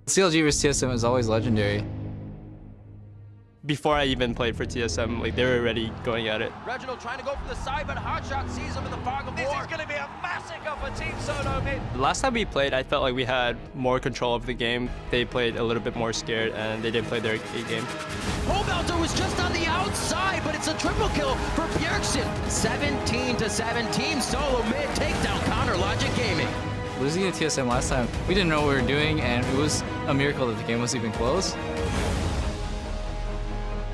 CLG versus TSM is always legendary. Before I even played for TSM, like, they were already going at it. Reginald trying to go for the side, but Hotshot sees him in the fog of war. This is going to be a massacre for Team Solo mid. Last time we played, I felt like we had more control of the game. They played a little bit more scared, and they didn't play their A-game. Holbelter was just on the outside, but it's a triple kill for Bjergsen. 17-7, Solo mid takedown counter Logic Gaming. Losing to TSM last time, we didn't know what we were doing, and it was a miracle that the game was even close.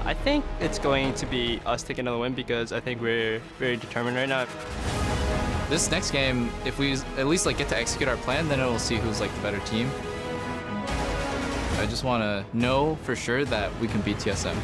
I think it's going to be us taking another win because I think we're very determined right now. This next game, if we at least get to execute our plan, then we'll see who's the better team. I just want to know for sure that we can beat TSM.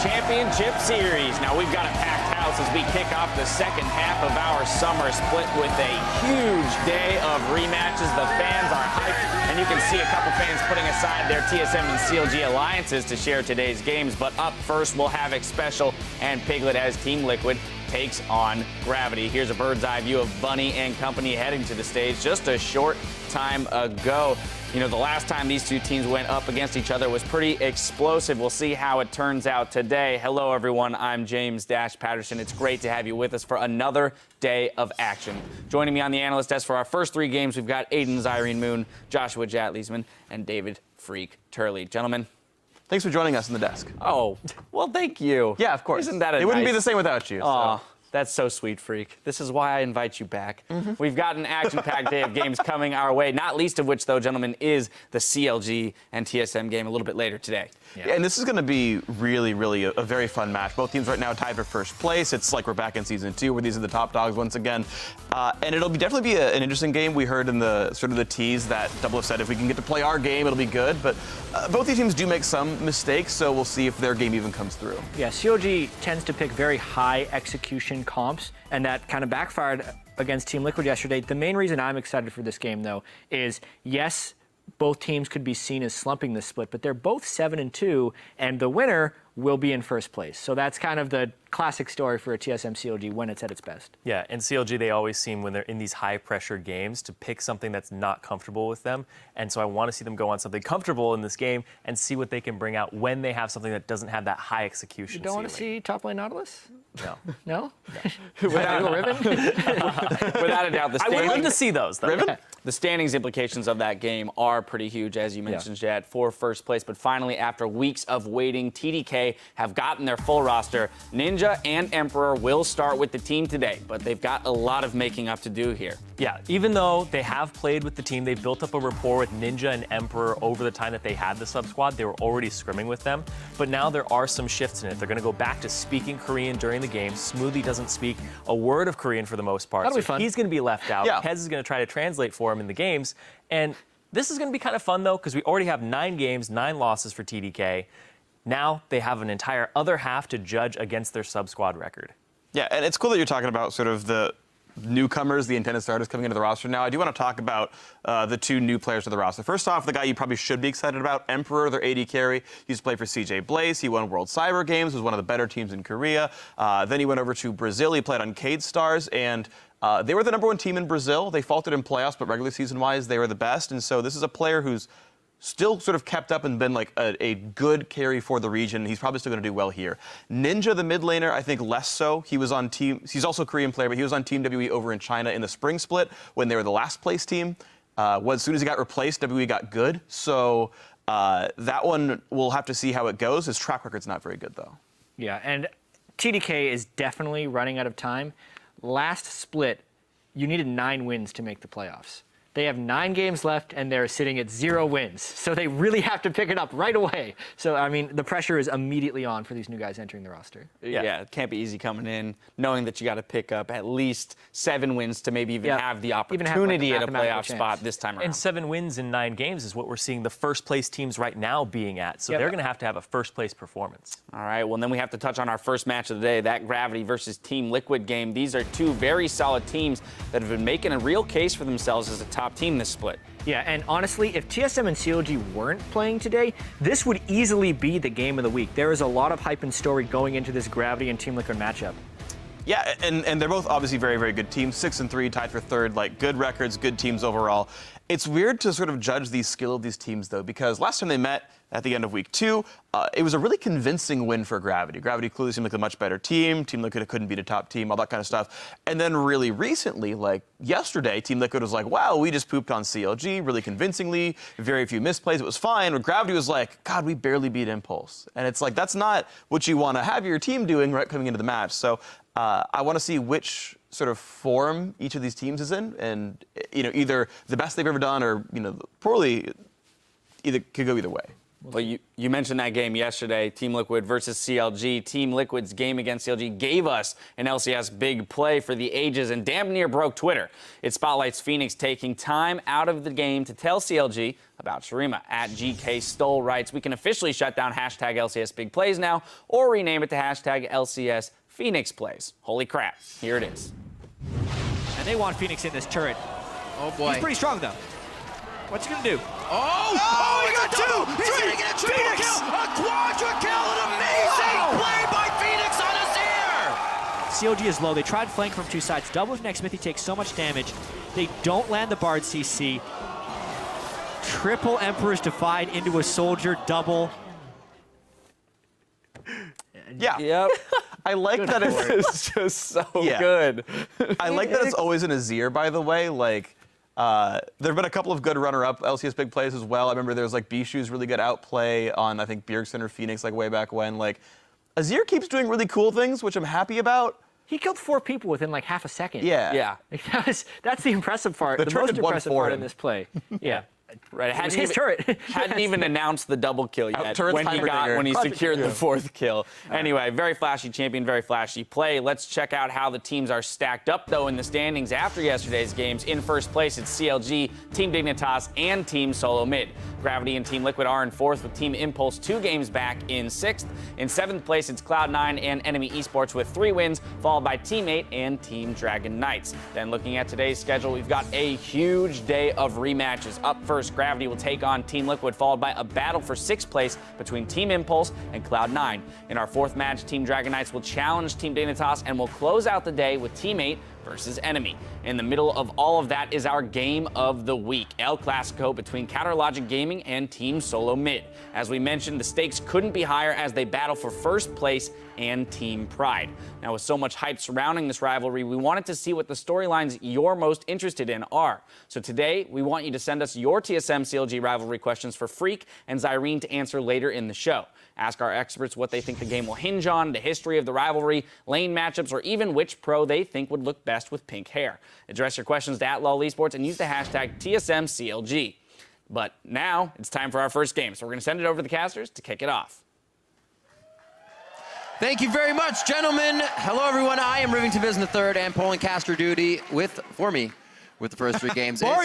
Championship Series. Now we've got a packed house as we kick off the second half of our summer split with a huge day of rematches. The fans are hyped, and you can see a couple fans putting aside their TSM and CLG alliances to share today's games. But up first, we'll have Xpecial and Piglet as Team Liquid takes on Gravity. Here's a bird's eye view of Bunny and company heading to the stage just a short time ago. You know, the last time these two teams went up against each other was pretty explosive. We'll see how it turns out today. Hello, everyone. I'm James Dash Patterson. It's great to have you with us for another day of action. Joining me on the analyst desk for our first three games, we've got Aiden Zyrene Moon, Joshua Jatleesman, and David Freak Turley. Gentlemen. Thanks for joining us in the desk. Oh, well, thank you. Yeah, of course. Isn't that a It wouldn't nice... be the same without you. Oh, so. That's so sweet, Freak. This is why I invite you back. We've got an action-packed day of games coming our way, not least of which, though, gentlemen, is the CLG and TSM game a little bit later today. Yeah, and this is going to be really a very fun match. Both teams right now tied for first place. It's like we're back in Season 2 where these are the top dogs once again. And it'll definitely be an interesting game. We heard in the sort of the tease that Double said if we can get to play our game, it'll be good. But both these teams do make some mistakes, so we'll see if their game even comes through. Yeah, CLG tends to pick very high execution comps, and that kind of backfired against Team Liquid yesterday. The main reason I'm excited for this game, though, is yes, both teams could be seen as slumping this split, but they're both 7-2, and the winner will be in first place. So that's kind of the classic story for a TSM CLG when it's at its best. Yeah, and CLG, they always seem, when they're in these high-pressure games, to pick something that's not comfortable with them. And so I want to see them go on something comfortable in this game and see what they can bring out when they have something that doesn't have that high execution. You don't want to see top lane Nautilus? No. No? Without a doubt, the I would love to see those, though. Ribbon? The standings implications of that game are pretty huge, as you mentioned, Jad, for first place. But finally, after weeks of waiting, TDK have gotten their full roster. Ninja and Emperor will start with the team today, but they've got a lot of making up to do here. Yeah, even though they have played with the team, they built up a rapport with Ninja and Emperor over the time that they had the sub-squad. They were already scrimming with them, but now there are some shifts in it. They're going to go back to speaking Korean during the game. Smoothie doesn't speak a word of Korean for the most part, That'll so be fun. He's going to be left out. Yeah. Kez is going to try to translate for him in the games, and this is going to be kind of fun, though, because we already have 9 games, 9 losses for TDK. Now they have an entire other half to judge against their sub-squad record. Yeah, and it's cool that you're talking about sort of the newcomers, the intended starters coming into the roster now. I do want to talk about the 2 new players to the roster. First off, the guy you probably should be excited about, Emperor, their AD carry. He used to play for CJ Blaze. He won World Cyber Games, was one of the better teams in Korea. Then he went over to Brazil. He played on Cade Stars, and they were the #1 team in Brazil. They faltered in playoffs, but regular season-wise, they were the best. And so this is a player who's still sort of kept up and been like a good carry for the region. He's probably still going to do well here. Ninja, the mid laner, I think less so. He was on team. He's also a Korean player, but he was on Team WE over in China in the spring split when they were the last place team. As soon as he got replaced, WE got good. So that one, we'll have to see how it goes. His track record's not very good, though. Yeah, and TDK is definitely running out of time. Last split, you needed 9 wins to make the playoffs. They have 9 games left, and they're sitting at 0 wins. So they really have to pick it up right away. So, I mean, the pressure is immediately on for these new guys entering the roster. Yeah, it can't be easy coming in, knowing that you got to pick up at least 7 wins to maybe even have the opportunity at a playoff spot this time around. And 7 wins in 9 games is what we're seeing the first-place teams right now being at. So they're going to have a first-place performance. All right, well, then we have to touch on our first match of the day, that Gravity versus Team Liquid game. These are 2 very solid teams that have been making a real case for themselves as a top team this split. Yeah, and honestly, if TSM and CLG weren't playing today, this would easily be the game of the week. There is a lot of hype and story going into this Gravity and Team Liquid matchup. Yeah, and they're both obviously very, very good teams. 6-3, tied for 3rd, like good records, good teams overall. It's weird to sort of judge the skill of these teams, though, because last time they met at the end of week 2, it was a really convincing win for Gravity. Gravity clearly seemed like a much better team. Team Liquid couldn't beat a top team, all that kind of stuff. And then really recently, like yesterday, Team Liquid was like, wow, we just pooped on CLG really convincingly. Very few misplays. It was fine. But Gravity was like, God, we barely beat Impulse. And it's like, that's not what you want to have your team doing right coming into the match. So I want to see which sort of form each of these teams is in, and either the best they've ever done or poorly. Could go either way. Well, you mentioned that game yesterday, Team Liquid versus CLG. Team Liquid's game against CLG gave us an LCS big play for the ages and damn near broke Twitter. It spotlights Phoenix taking time out of the game to tell CLG about Shurima. At GK Stoll writes, we can officially shut down hashtag LCS big plays now, or rename it to hashtag LCS Phoenix plays. Holy crap, here it is. And they want Phoenix in this turret. Oh boy. He's pretty strong though. What's he gonna do? Oh, he got 2! He's gonna get a triple kill! A quadra kill! An amazing play by Phoenix on Azir! CLG is low. They tried flank from 2 sides. Double with next Smithy takes so much damage. They don't land the Bard CC. Triple Emperors defied into a soldier double. Yeah. Yep. I like that It's just so good. I like that it's always an Azir, by the way. Like, there have been a couple of good runner-up LCS big plays as well. I remember there was like Bishu's really good outplay on, I think, Bjergsen or Phoenix, like way back when. Like, Azir keeps doing really cool things, which I'm happy about. He killed 4 people within like half a second. Yeah. That's the impressive part. The most impressive part in this play. Yeah. Right, It was his turret. Hadn't even announced the double kill yet when he secured the 4th kill. Anyway, very flashy champion, very flashy play. Let's check out how the teams are stacked up, though, in the standings after yesterday's games. In first place, it's CLG, Team Dignitas, and Team Solo Mid. Gravity and Team Liquid are in 4th, with Team Impulse 2 games back in 6th. In 7th place, it's Cloud9 and Enemy Esports with 3 wins, followed by Team 8 and Team Dragon Knights. Then looking at today's schedule, we've got a huge day of rematches. Up first, Gravity will take on Team Liquid, followed by a battle for 6th place between Team Impulse and Cloud9. In our 4th match, Team Dragon Knights will challenge Team Dignitas and will close out the day with Team 8 versus Enemy. In the middle of all of that is our game of the week, El Clasico between Counter Logic Gaming and Team Solo Mid. As we mentioned, the stakes couldn't be higher as they battle for 1st place and Team Pride. Now, with so much hype surrounding this rivalry, we wanted to see what the storylines you're most interested in are. So today, we want you to send us your TSM CLG rivalry questions for Freak and Zyrene to answer later in the show. Ask our experts what they think the game will hinge on, the history of the rivalry, lane matchups, or even which pro they think would look best with pink hair. Address your questions to @LOLesports and use the hashtag TSMCLG. But now, it's time for our first game, so we're going to send it over to the casters to kick it off. Thank you very much, gentlemen. Hello, everyone. I am Rivington Viz III, and polling caster duty for me with the first 3 games. I'll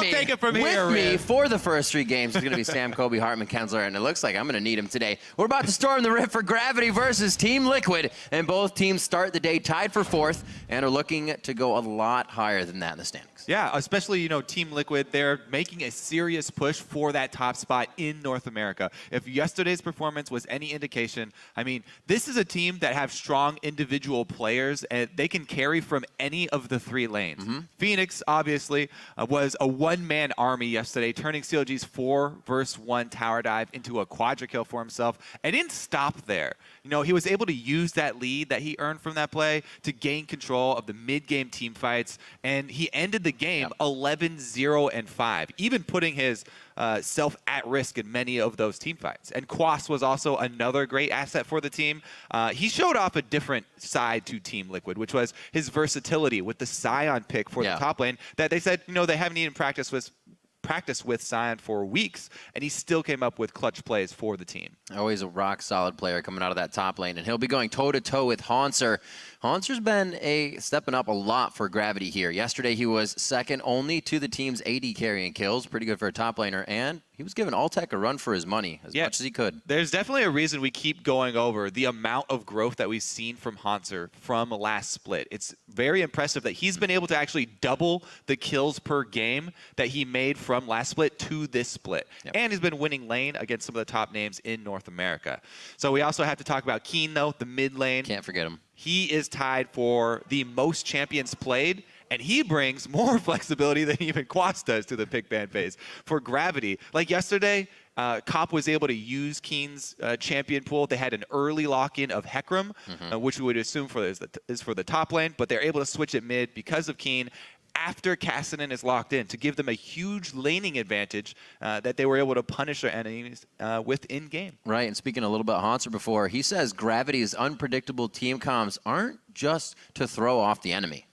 take it from here, With me Riv. for the first 3 games is going to be Sam, Kobe, Hartman, Kensler, and it looks like I'm going to need him today. We're about to storm the Rift for Gravity versus Team Liquid, and both teams start the day tied for 4th and are looking to go a lot higher than that in the standings. Yeah, especially, Team Liquid, they're making a serious push for that top spot in North America. If yesterday's performance was any indication, I mean, this is a team that have strong individual players, and they can carry from any of the 3 lanes. Phoenix, obviously, was a one-man army yesterday, turning CLG's 4-versus-1 tower dive into a quadra kill for himself, and didn't stop there. He was able to use that lead that he earned from that play to gain control of the mid-game team fights, and he ended the game 11-0-5, even putting his self at risk in many of those team fights. And Quas was also another great asset for the team. He showed off a different side to Team Liquid, which was his versatility with the Sion pick for the top lane that they said, they haven't even practiced with Sion for weeks, and he still came up with clutch plays for the team. Always a rock-solid player coming out of that top lane, and he'll be going toe-to-toe with Haunser. Haunser's been stepping up a lot for Gravity here. Yesterday, he was second only to the team's AD carrying kills. Pretty good for a top laner, and he was giving Altec a run for his money as much as he could. There's definitely a reason we keep going over the amount of growth that we've seen from Haunser from last split. It's very impressive that he's been able to actually double the kills per game that he made from last split to this split. And he's been winning lane against some of the top names in North America. So we also have to talk about Keen, though, the mid lane. Can't forget him. He is tied for the most champions played, and he brings more flexibility than even Quas does to the pick ban phase. For Gravity, like yesterday, Cop was able to use Keen's champion pool. They had an early lock-in of Hecarim, which we would assume is for the top lane, but they're able to switch it mid because of Keen after Cassidy is locked in to give them a huge laning advantage that they were able to punish their enemies with in-game. Right, and speaking a little bit of Haunser before, he says Gravity's unpredictable team comms aren't just to throw off the enemy.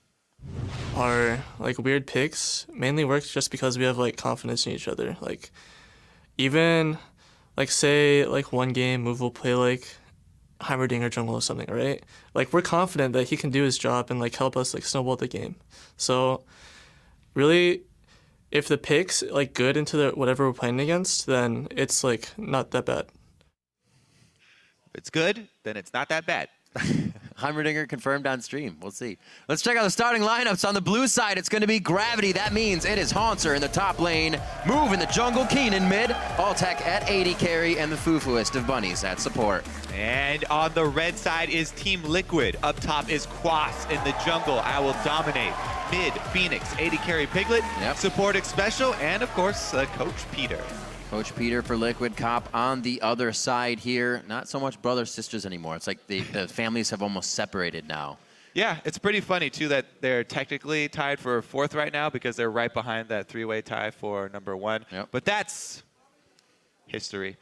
Our weird picks mainly works just because we have confidence in each other. Even say one game Move will play Heimerdinger jungle or something, right? We're confident that he can do his job and help us snowball the game. So really, if the pick's good into whatever we're playing against, then it's not that bad. If it's good, then it's not that bad. Heimerdinger confirmed on stream. We'll see. Let's check out the starting lineups. On the blue side, it's going to be Gravity. That means it is Haunser in the top lane, Move in the jungle, Keen in mid, Altec at AD carry, and the foo-fooest of bunnies at support. And on the red side is Team Liquid. Up top is Quas in the jungle. I will dominate. Mid, Phoenix, AD carry Piglet, support Special, and of course, Coach Peter. Coach Peter for Liquid. Cop on the other side here. Not so much brothers, sisters anymore. It's the families have almost separated now. Yeah, it's pretty funny, too, that they're technically tied for fourth right now because they're right behind that three-way tie for number one. But that's history.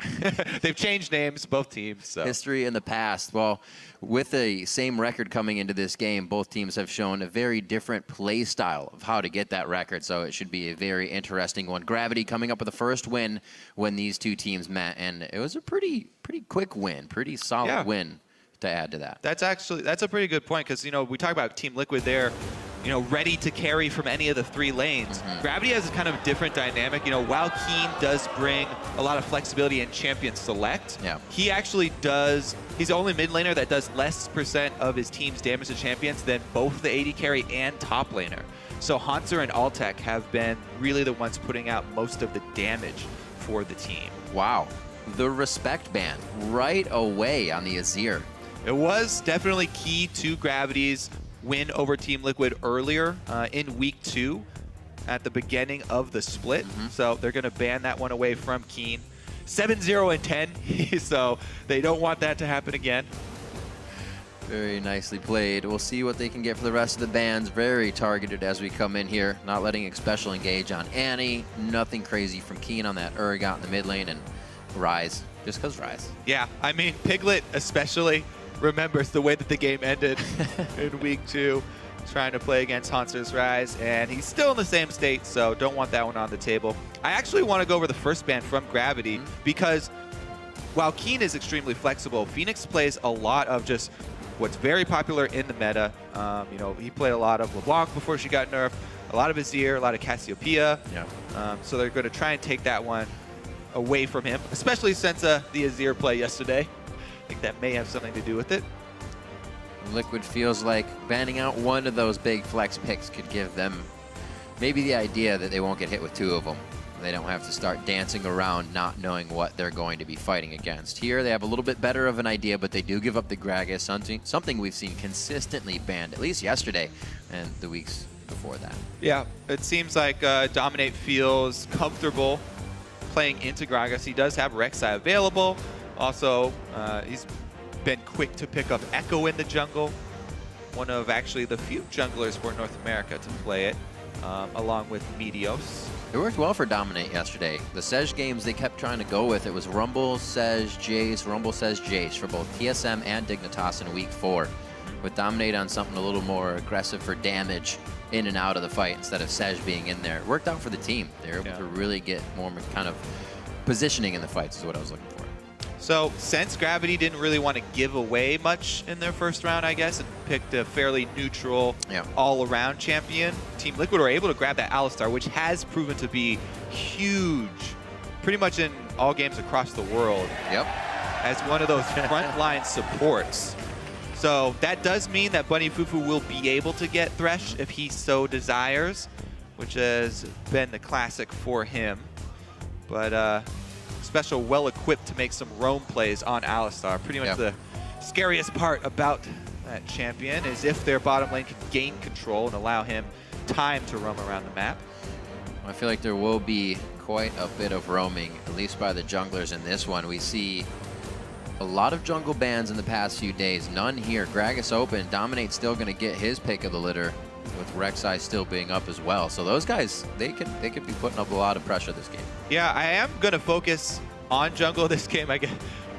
They've changed names, both teams. So. History in the past. Well, with the same record coming into this game, both teams have shown a very different play style of how to get that record, so it should be a very interesting one. Gravity coming up with the first win when these two teams met, and it was a pretty quick win, pretty solid win to add to that. That's a pretty good point because, we talk about Team Liquid there, ready to carry from any of the three lanes. Gravity has a kind of different dynamic. While Keen does bring a lot of flexibility in champion select, he actually does, he's the only mid laner that does less % of his team's damage to champions than both the AD carry and top laner. So Haunser and Altec have been really the ones putting out most of the damage for the team. Wow. The respect ban right away on the Azir. It was definitely key to Gravity's win over Team Liquid earlier in week 2 at the beginning of the split. So they're going to ban that one away from Keen. 7-0 and 10, so they don't want that to happen again. Very nicely played. We'll see what they can get for the rest of the bans. Very targeted as we come in here. Not letting Special engage on Annie. Nothing crazy from Keen on that Urgot in the mid lane, and Rise, just because Rise. Yeah, I mean, Piglet especially remembers the way that the game ended in week 2, trying to play against Haunser's Rise, and he's still in the same state, so don't want that one on the table. I actually want to go over the first ban from Gravity because while Keen is extremely flexible, Phoenix plays a lot of just what's very popular in the meta. He played a lot of LeBlanc before she got nerfed, a lot of Azir, a lot of Cassiopeia. So they're going to try and take that one away from him, especially since the Azir play yesterday. I think that may have something to do with it. Liquid feels like banning out one of those big flex picks could give them maybe the idea that they won't get hit with 2 of them. They don't have to start dancing around not knowing what they're going to be fighting against. Here they have a little bit better of an idea, but they do give up the Gragas, something we've seen consistently banned, at least yesterday and the weeks before that. Yeah, it seems like Dominate feels comfortable playing into Gragas. He does have Rek'Sai available. Also, he's been quick to pick up Echo in the jungle. One of actually the few junglers for North America to play it, along with Meteos. It worked well for Dominate yesterday. The Sej games they kept trying to go with, it was Rumble, Sej, Jace, Rumble, Sej, Jace for both TSM and Dignitas in week 4. With Dominate on something a little more aggressive for damage in and out of the fight instead of Sej being in there. It worked out for the team. They were able to really get more kind of positioning in the fights is what I was looking for. So since Gravity didn't really want to give away much in their first round, I guess, and picked a fairly neutral all-around champion, Team Liquid were able to grab that Alistar, which has proven to be huge pretty much in all games across the world. Yep. As one of those frontline supports. So that does mean that Bunny Fufu will be able to get Thresh if he so desires, which has been the classic for him. But Special well-equipped to make some roam plays on Alistar. Pretty much the scariest part about that champion is if their bottom lane can gain control and allow him time to roam around the map. I feel like there will be quite a bit of roaming, at least by the junglers in this one. We see a lot of jungle bans in the past few days. None here. Gragas open. Dominate's still going to get his pick of the litter, with Rek'Sai still being up as well. So those guys, they could be putting up a lot of pressure this game. Yeah, I am going to focus on jungle this game, I guess.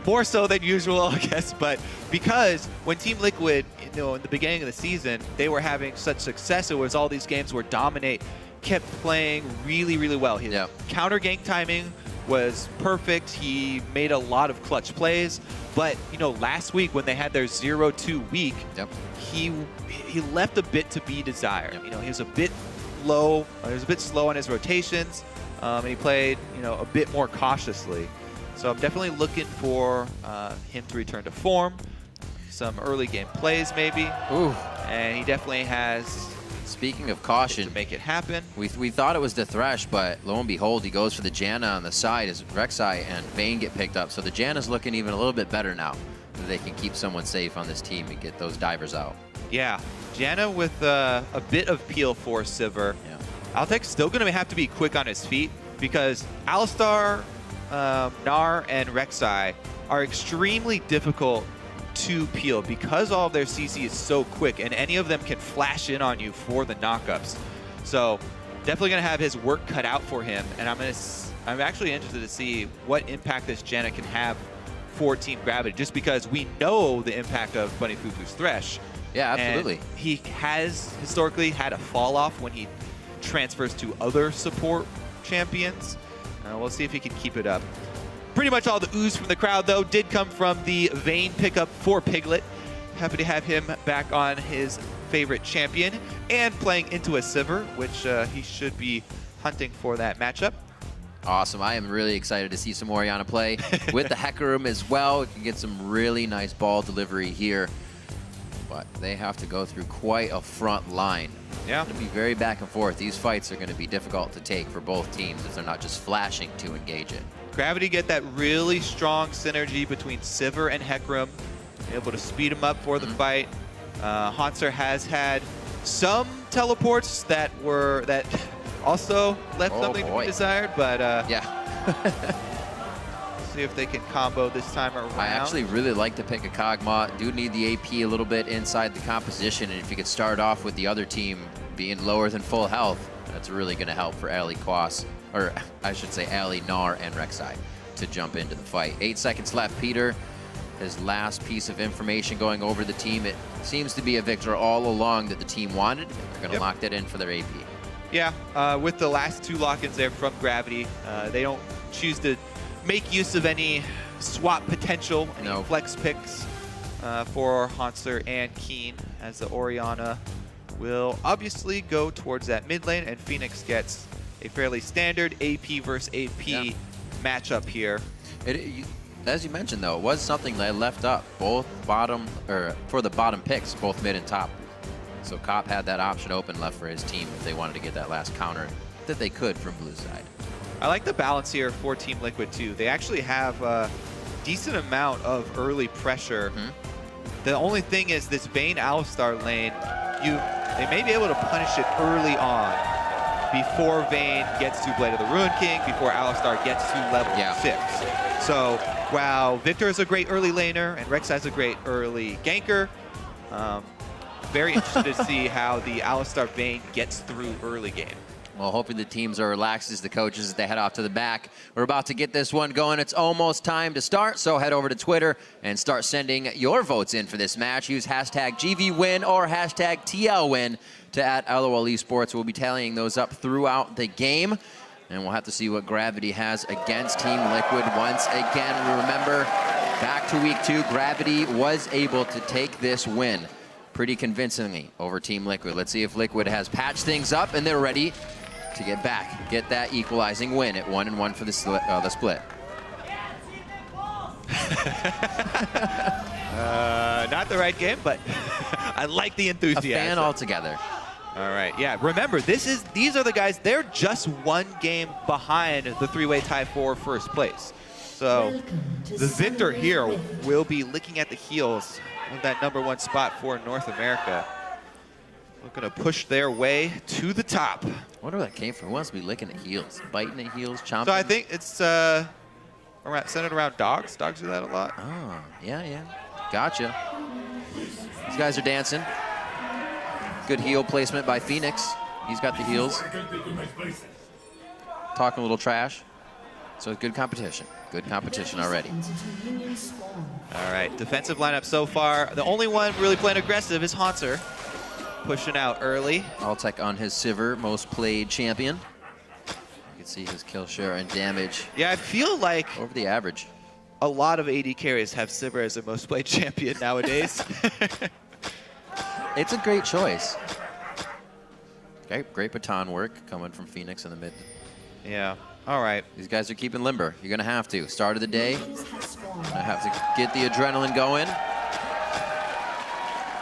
More so than usual, I guess, but because when Team Liquid, in the beginning of the season, they were having such success, it was all these games where Dominate kept playing really, really well. His counter gank timing was perfect. He made a lot of clutch plays, but last week when they had their 0-2 week, he left a bit to be desired. He was a bit low, he was a bit slow on his rotations, and he played a bit more cautiously. So I'm definitely looking for him to return to form, some early game plays maybe. Ooh. And he definitely has. Speaking of caution, to make it happen. We thought it was the Thresh, but lo and behold, he goes for the Janna on the side as Rek'Sai and Vayne get picked up. So the Janna's looking even a little bit better now. They can keep someone safe on this team and get those divers out. Yeah, Janna with a bit of peel for Sivir. Altek's still going to have to be quick on his feet because Alistar, Gnar, and Rek'Sai are extremely difficult to peel because all of their CC is so quick and any of them can flash in on you for the knockups. So definitely going to have his work cut out for him, and I'm actually interested to see what impact this Janna can have for Team Gravity, just because we know the impact of Bunny Fufu's Thresh. Yeah, absolutely. And he has historically had a fall off when he transfers to other support champions. We'll see if he can keep it up. Pretty much all the ooze from the crowd, though, did come from the Vayne pickup for Piglet. Happy to have him back on his favorite champion and playing into a Sivir, which he should be hunting for that matchup. Awesome. I am really excited to see some Orianna play with the Hecarim as well. You can get some really nice ball delivery here, but they have to go through quite a front line. Yeah. It's going to be very back and forth. These fights are going to be difficult to take for both teams if they're not just flashing to engage it. Gravity get that really strong synergy between Sivir and Hecarim, able to speed him up for the fight. Hauntzer has had some teleports that also left something to be desired, but see if they can combo this time around. I actually really like to pick a Kog'Maw. Do need the AP a little bit inside the composition, and if you could start off with the other team being lower than full health, that's really going to help for Ali Quas, or I should say Ali, Gnar, and Rek'Sai to jump into the fight. 8 seconds left. Peter, his last piece of information going over the team. It seems to be a victor all along that the team wanted. They're going to lock that in for their AP. Yeah, with the last 2 lock-ins there from Gravity, they don't choose to make use of any swap potential, any flex picks for Hauntzer and Keen, as the Orianna will obviously go towards that mid lane, and Phoenix gets a fairly standard AP versus AP matchup here. As you mentioned, though, it was something they left up both for the bottom picks, both mid and top. So Cop had that option open left for his team if they wanted to get that last counter that they could from blue side. I like the balance here for Team Liquid too. They actually have a decent amount of early pressure. The only thing is this Vayne Alistar lane, they may be able to punish it early on before Vayne gets to Blade of the Ruin King, before Alistar gets to level 6. So while Victor is a great early laner and Rek'Sai is a great early ganker, very interested to see how the Alistar Vayne gets through early game. Well, hopefully the teams are relaxed as the coaches as they head off to the back. We're about to get this one going. It's almost time to start, so head over to Twitter and start sending your votes in for this match. Use hashtag GVWin or hashtag TLWin to @LOL Esports. We'll be tallying those up throughout the game, and we'll have to see what Gravity has against Team Liquid once again. Remember, back to week 2, Gravity was able to take this win pretty convincingly over Team Liquid. Let's see if Liquid has patched things up and they're ready to get back, get that equalizing win at 1-1 for the split. Not the right game, but I like the enthusiasm. A fan altogether. All right, yeah. Remember, these are the guys. They're just one game behind the three-way tie for first place. So the victor here will be licking at the heels of that #1 spot for North America. Looking to push their way to the top. I wonder where that came from. Who wants to be licking at heels? Biting at heels, chomping? So I think it's centered around dogs. Dogs do that a lot. Oh, yeah. Gotcha. These guys are dancing. Good heel placement by Phoenix. He's got the heels. Talking a little trash. So it's good competition. Good competition already. All right, defensive lineup so far. The only one really playing aggressive is Haunter. Pushing out early. Altec on his Sivir, most played champion. You can see his kill share and damage. Yeah, I feel like over the average. A lot of AD carries have Sivir as their most played champion nowadays. It's a great choice. Okay, great baton work coming from Phoenix in the mid. Yeah, all right. These guys are keeping limber. You're gonna have to. Start of the day, gonna have to get the adrenaline going.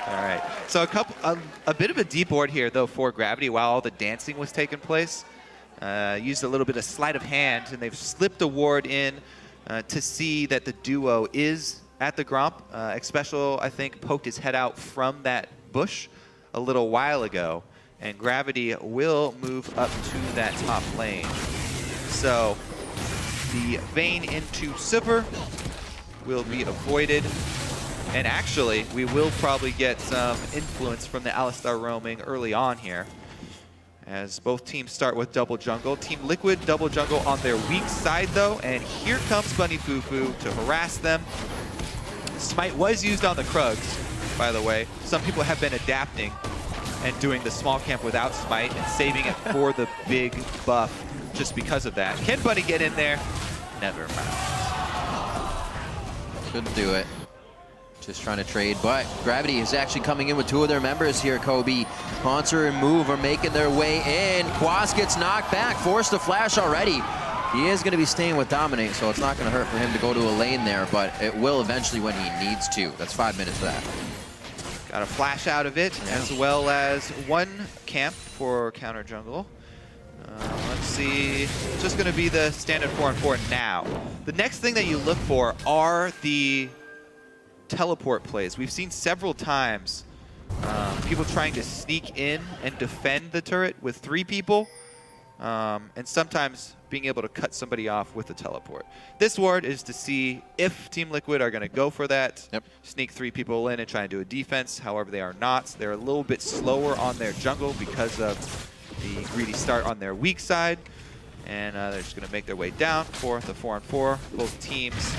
All right, so a bit of a deep board here though for Gravity while all the dancing was taking place. Used a little bit of sleight of hand and they've slipped a ward in to see that the duo is at the Gromp. Xpecial, I think, poked his head out from that bush a little while ago, and Gravity will move up to that top lane. So the Vayne into Sivir will be avoided, and actually we will probably get some influence from the Alistar roaming early on here, as both teams start with double jungle. Team Liquid double jungle on their weak side though, and here comes Bunny Fufu to harass them. Smite was used on the Krugs, by the way. Some people have been adapting and doing the small camp without Smite and saving it for the big buff just because of that. Can Bunny get in there? Never mind. Couldn't do it. Just trying to trade, but Gravity is actually coming in with 2 of their members here, Kobe. Haunter and Move are making their way in. Quas gets knocked back, forced to flash already. He is going to be staying with Dominate, so it's not going to hurt for him to go to a lane there, but it will eventually when he needs to. That's 5 minutes for that. Got a flash out of it, as well as 1 camp for counter jungle. Let's see, it's just going to be the standard 4-on-4 now. The next thing that you look for are the teleport plays. We've seen several times people trying to sneak in and defend the turret with 3 people, and sometimes being able to cut somebody off with a teleport. This ward is to see if Team Liquid are going to go for that, sneak 3 people in and try and do a defense. However, they are not. They're a little bit slower on their jungle because of the greedy start on their weak side, and they're just going to make their way down for the 4-on-4. Both teams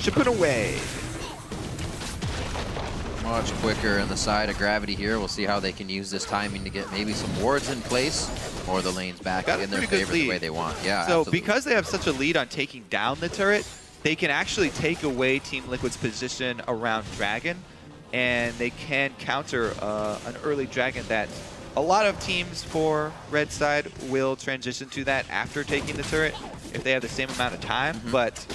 chipping away. Much quicker on the side of Gravity here. We'll see how they can use this timing to get maybe some wards in place or the lanes back in their favor the way they want. Yeah. So absolutely. Because they have such a lead on taking down the turret, they can actually take away Team Liquid's position around Dragon, and they can counter an early Dragon that a lot of teams for Red side will transition to that after taking the turret if they have the same amount of time. But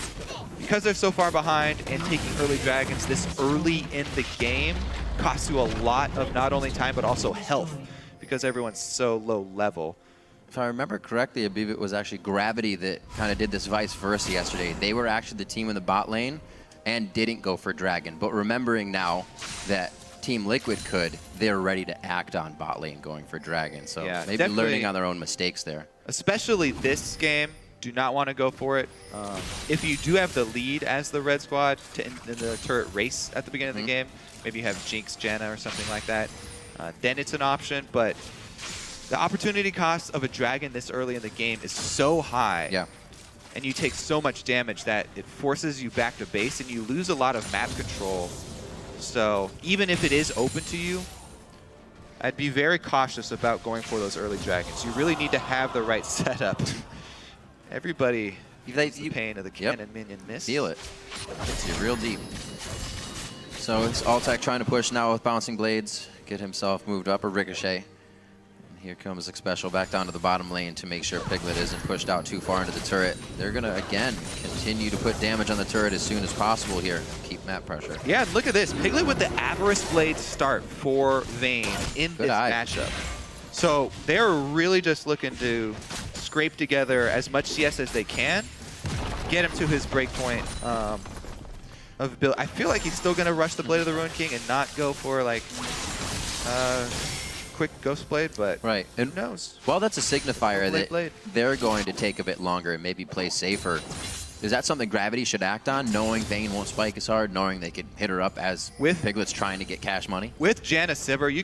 because they're so far behind and taking early Dragons this early in the game costs you a lot of not only time but also health because everyone's so low level. If I remember correctly, I believe it was actually Gravity that kind of did this vice versa yesterday. They were actually the team in the bot lane and didn't go for Dragon. But remembering now that Team Liquid could, they're ready to act on bot lane going for Dragon. So yeah, maybe learning on their own mistakes there. Especially this game, do not want to go for it. If you do have the lead as the red squad in the turret race at the beginning of the game, maybe you have Jinx, Janna, or something like that, then it's an option. But The opportunity cost of a dragon this early in the game is so high. Yeah. And you take so much damage that it forces you back to base and you lose a lot of map control. So even if it is open to you, I'd be very cautious about going for those early dragons. You really need to have the right setup. Everybody feels the pain of the cannon minion miss. Feel it. It's real deep. So it's Altec trying to push now with bouncing blades, get himself moved up a ricochet. And here comes Special back down to the bottom lane to make sure Piglet isn't pushed out too far into the turret. They're gonna again continue to put damage on the turret as soon as possible here. Keep map pressure. Yeah, look at this. Piglet with the Avarice Blade start for Vayne in this matchup. So they're really just looking to scrape together as much CS as they can, get him to his breakpoint of build. I feel like he's still going to rush the Blade of the Ruined King and not go for like quick Ghost Blade, but who knows? Well, that's a signifier that Blade. they're going to take a bit longer and maybe play safer. Is that something Gravity should act on, knowing Vayne won't spike as hard, knowing they could hit her up as Piglet's trying to get cash money? With Janna Sivir, you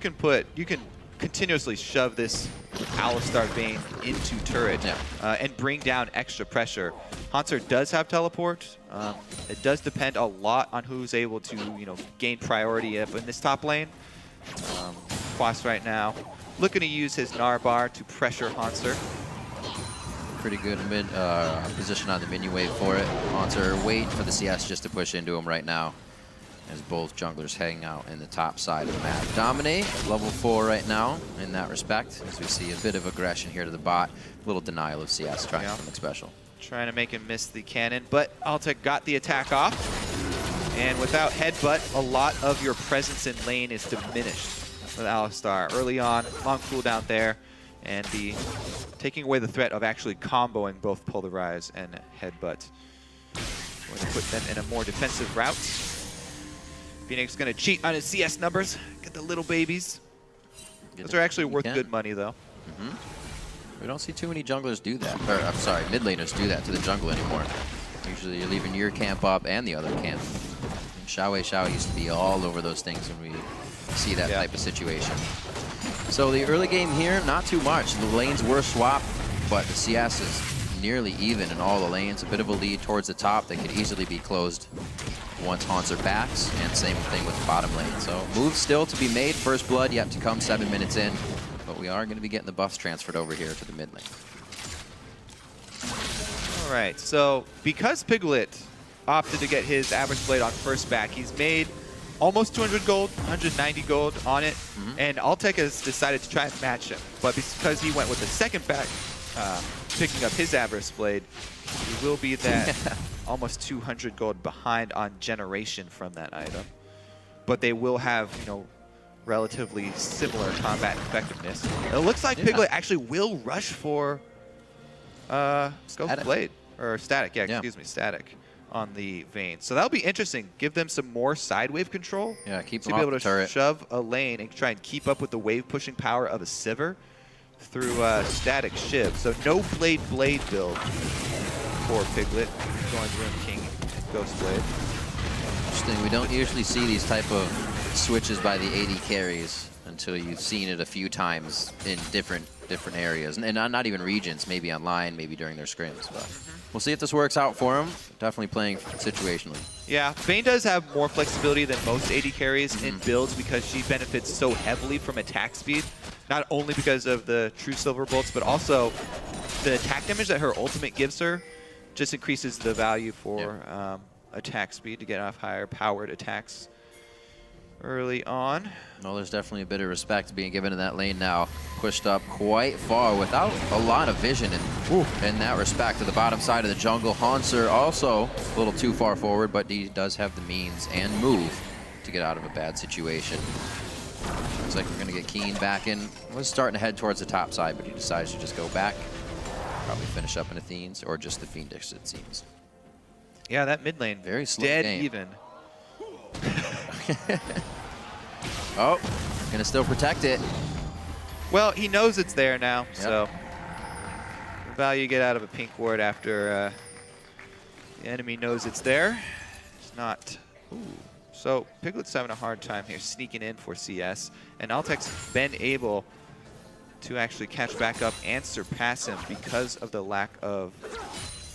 can continuously shove this Alistar Vayne into turret and bring down extra pressure. Haunter does have teleport. It does depend a lot on who's able to, gain priority up in this top lane. Quas right now looking to use his Narbar to pressure Haunter. Pretty good mid position on the minion wave for it. Haunter wait for the CS just to push into him right now, as both junglers hang out in the top side of the map. Dominate, level 4 right now in that respect, as we see a bit of aggression here to the bot. A little denial of CS trying something special. Trying to make him miss the cannon, but Altec got the attack off. And without Headbutt, a lot of your presence in lane is diminished with Alistar. Early on, long cooldown there, and taking away the threat of actually comboing both Polarize and Headbutt. Going to put them in a more defensive route. Phoenix going to cheat on his CS numbers, get the little babies. Those are actually worth good money, though. We don't see too many junglers do that. Or, I'm sorry, mid laners do that to the jungle anymore. Usually you're leaving your camp up and the other camp. And Xiao used to be all over those things when we see that type of situation. So the early game here, not too much. The lanes were swapped, but the CS is nearly even in all the lanes. A bit of a lead towards the top that could easily be closed once Haunter backs, and same thing with the bottom lane. So moves still to be made. First blood yet to come 7 minutes in, but we are going to be getting the buffs transferred over here to the mid lane. All right, so because Piglet opted to get his Avarice Blade on first back, he's made almost 200 gold, 190 gold on it, and Altec has decided to try and match him. But because he went with the second back, picking up his Avarice Blade, he will be that almost 200 gold behind on generation from that item. But they will have, relatively similar combat effectiveness. It looks like Piglet actually will rush for Ghost Blade, or Static, excuse me, Static on the Vayne. So that'll be interesting. Give them some more side wave control. Yeah, keep them to off be able the to turret. shove a lane and try and keep up with the wave pushing power of a Sivir through Static Shiv. So no Blade build for Piglet, going Ruined King and Ghost Blade. Interesting. We don't usually see these type of switches by the AD carries until you've seen it a few times in different areas, and not even regions, maybe online, maybe during their scrims. But we'll see if this works out for him. Definitely playing situationally. Yeah, Vayne does have more flexibility than most AD carries in builds because she benefits so heavily from attack speed. Not only because of the true silver bolts, but also the attack damage that her ultimate gives her just increases the value for attack speed to get off higher powered attacks early on. Well, there's definitely a bit of respect being given in that lane now. Pushed up quite far without a lot of vision in that respect to the bottom side of the jungle. Haunter also a little too far forward, but he does have the means and move to get out of a bad situation. Looks like we're going to get Keen back in. Was starting to head towards the top side, but he decides to just go back. Probably finish up in Athene's or just the Fiendish, it seems. Yeah, that mid lane, very slow dead game. even. Oh, gonna still protect it. Well, he knows it's there now, so the value you get out of a pink ward after the enemy knows it's there. It's not. So Piglet's having a hard time here sneaking in for CS, and Altec's been able to actually catch back up and surpass him because of the lack of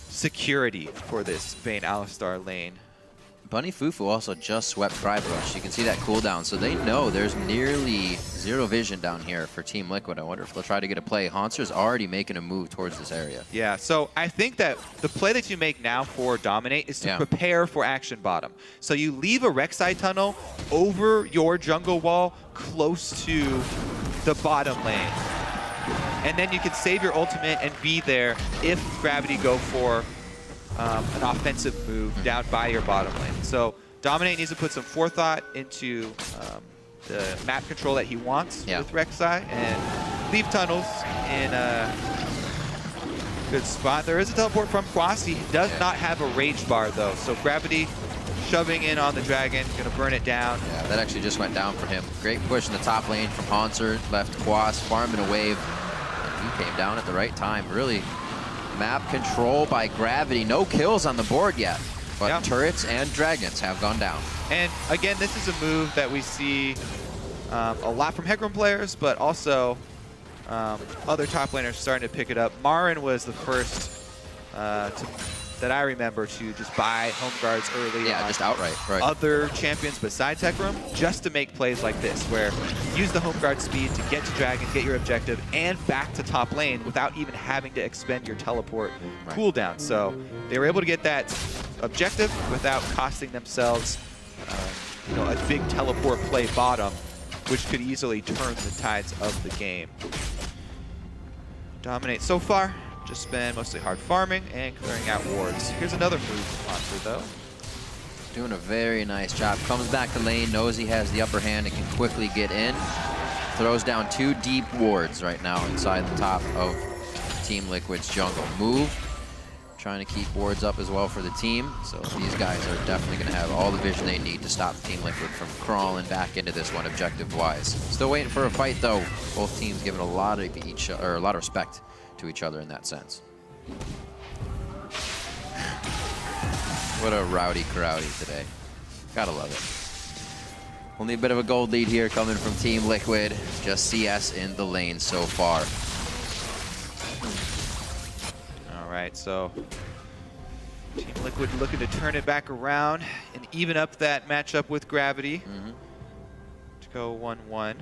security for this Vayne Alistar lane. Bunny Fufu also just swept Crybush. You can see that cooldown, so they know there's nearly zero vision down here for Team Liquid. I wonder if they'll try to get a play. Haunter's already making a move towards this area. Yeah, so I think that the play that you make now for Dominate is to prepare for action bottom. So you leave a Rek'Sai tunnel over your jungle wall close to the bottom lane. And then you can save your ultimate and be there if Gravity go for an offensive move down by your bottom lane. So Dominate needs to put some forethought into the map control that he wants with Rek'Sai and leave tunnels in a good spot. There is a teleport from Quas. He does not have a rage bar though, so Gravity shoving in on the dragon, gonna burn it down. Yeah, that actually just went down for him. Great push in the top lane from Haunter, left Quas, farming a wave. And he came down at the right time, really. Map control by Gravity. No kills on the board yet, but turrets and dragons have gone down. And again, this is a move that we see a lot from Hecarim players, but also other top laners starting to pick it up. Marin was the first that I remember to just buy home guards early. Yeah, just outright. Right. Other champions besides Hecarim, just to make plays like this, where you use the home guard speed to get to dragon, get your objective, and back to top lane without even having to expend your teleport cooldown. So they were able to get that objective without costing themselves a big teleport play bottom, which could easily turn the tides of the game. Dominate so far. Just been mostly hard farming and clearing out wards. Here's another move from Haunter, though. Doing a very nice job. Comes back to lane, knows he has the upper hand and can quickly get in. Throws down 2 deep wards right now inside the top of Team Liquid's jungle. Move. Trying to keep wards up as well for the team. So these guys are definitely going to have all the vision they need to stop Team Liquid from crawling back into this one objective-wise. Still waiting for a fight, though. Both teams giving a lot of respect to each other in that sense. What a rowdy crowdy today. Gotta love it. Only a bit of a gold lead here coming from Team Liquid. Just CS in the lane so far. All right, so Team Liquid looking to turn it back around and even up that matchup with Gravity to go 1-1.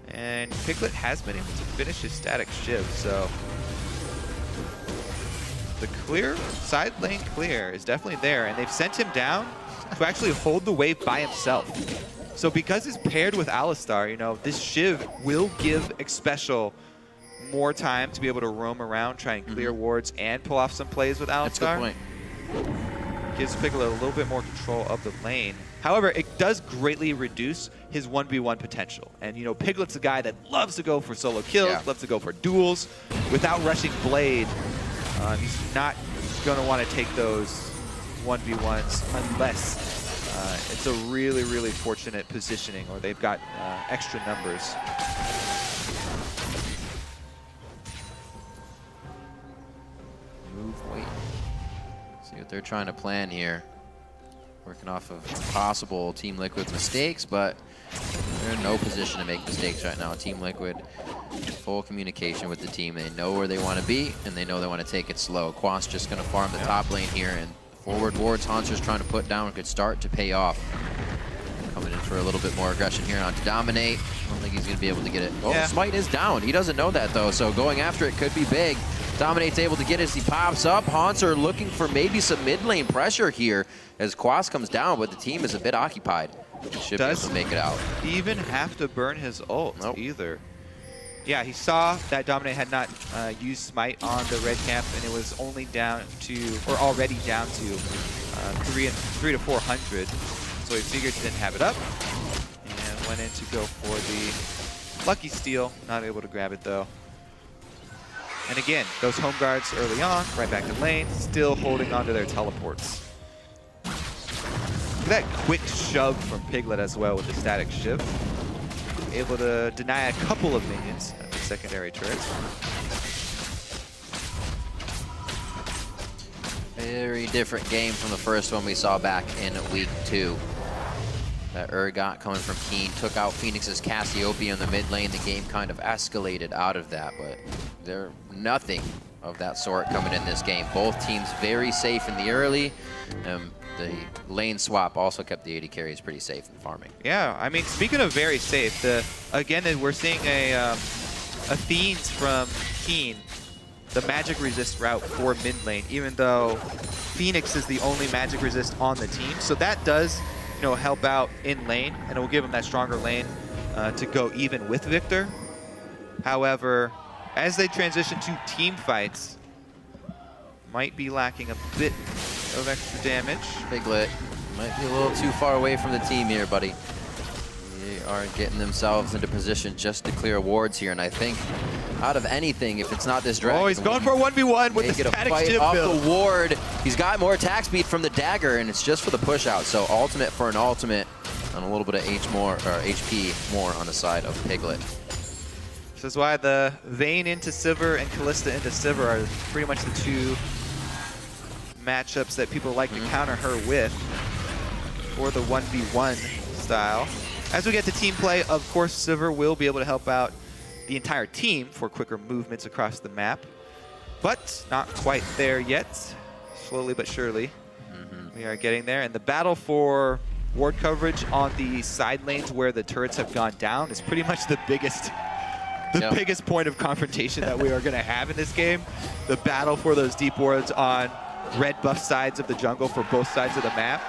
And Piglet has been able to finish his static shiv, so the clear, side lane clear is definitely there, and they've sent him down to actually hold the wave by himself. So because it's paired with Alistar, this shiv will give Xpecial more time to be able to roam around, try and clear wards, and pull off some plays with Alistar. That's a good point. Gives Piglet a little bit more control of the lane. However, it does greatly reduce his 1v1 potential. And, Piglet's a guy that loves to go for solo kills, loves to go for duels. Without rushing Blade, he's not going to want to take those 1v1s unless it's a really, really fortunate positioning or they've got extra numbers. Move, wait. See what they're trying to plan here. Working off of possible Team Liquid mistakes, but they're in no position to make mistakes right now. Team Liquid, full communication with the team. They know where they want to be, and they know they want to take it slow. Quas just going to farm the top lane here, and forward wards Haunter's trying to put down could start to pay off. Coming in for a little bit more aggression here on to Dominate. I don't think he's going to be able to get it. Oh, Smite is down. He doesn't know that, though, so going after it could be big. Dominate's able to get it as he pops up. Haunter looking for maybe some mid lane pressure here as Quas comes down, but the team is a bit occupied. Should be able to make it out. Even have to burn his ult either. Yeah, he saw that Dominate had not used Smite on the red camp, and it was only down to, or already down to 3 to 400. So he figured he didn't have it up, and went in to go for the lucky steal. Not able to grab it though. And again, those home guards early on, right back to lane, still holding onto their teleports. Look at that quick shove from Piglet as well with the static shiv. Able to deny a couple of minions at the secondary turrets. Very different game from the first one we saw back in week 2. that got coming from Keen took out Phoenix's Cassiopeia in the mid lane. The game kind of escalated out of that, but there nothing of that sort coming in this game. Both teams very safe in the early. The lane swap also kept the AD carries pretty safe in farming. Yeah, I mean, speaking of very safe, again, we're seeing a Fiends from Keen, the magic resist route for mid lane, even though Phoenix is the only magic resist on the team. So that does, help out in lane, and it will give him that stronger lane to go even with Victor. However, as they transition to team fights, might be lacking a bit of extra damage. Piglet might be a little too far away from the team here, buddy. They are getting themselves into position just to clear wards here, and I think out of anything, if it's not this dragon, oh, he's going for a 1v1 with the static fight off build. the ward. He's got more attack speed from the dagger, and it's just for the push out. So ultimate for an ultimate, and a little bit of HP more on the side of Piglet. This is why the Vayne into Sivir and Kalista into Sivir are pretty much the two matchups that people like to counter her with for the 1v1 style. As we get to team play, of course, Sivir will be able to help out the entire team for quicker movements across the map, but not quite there yet. Slowly but surely, we are getting there. And the battle for ward coverage on the side lanes where the turrets have gone down is pretty much the biggest biggest point of confrontation that we are going to have in this game. The battle for those deep wards on red buff sides of the jungle for both sides of the map.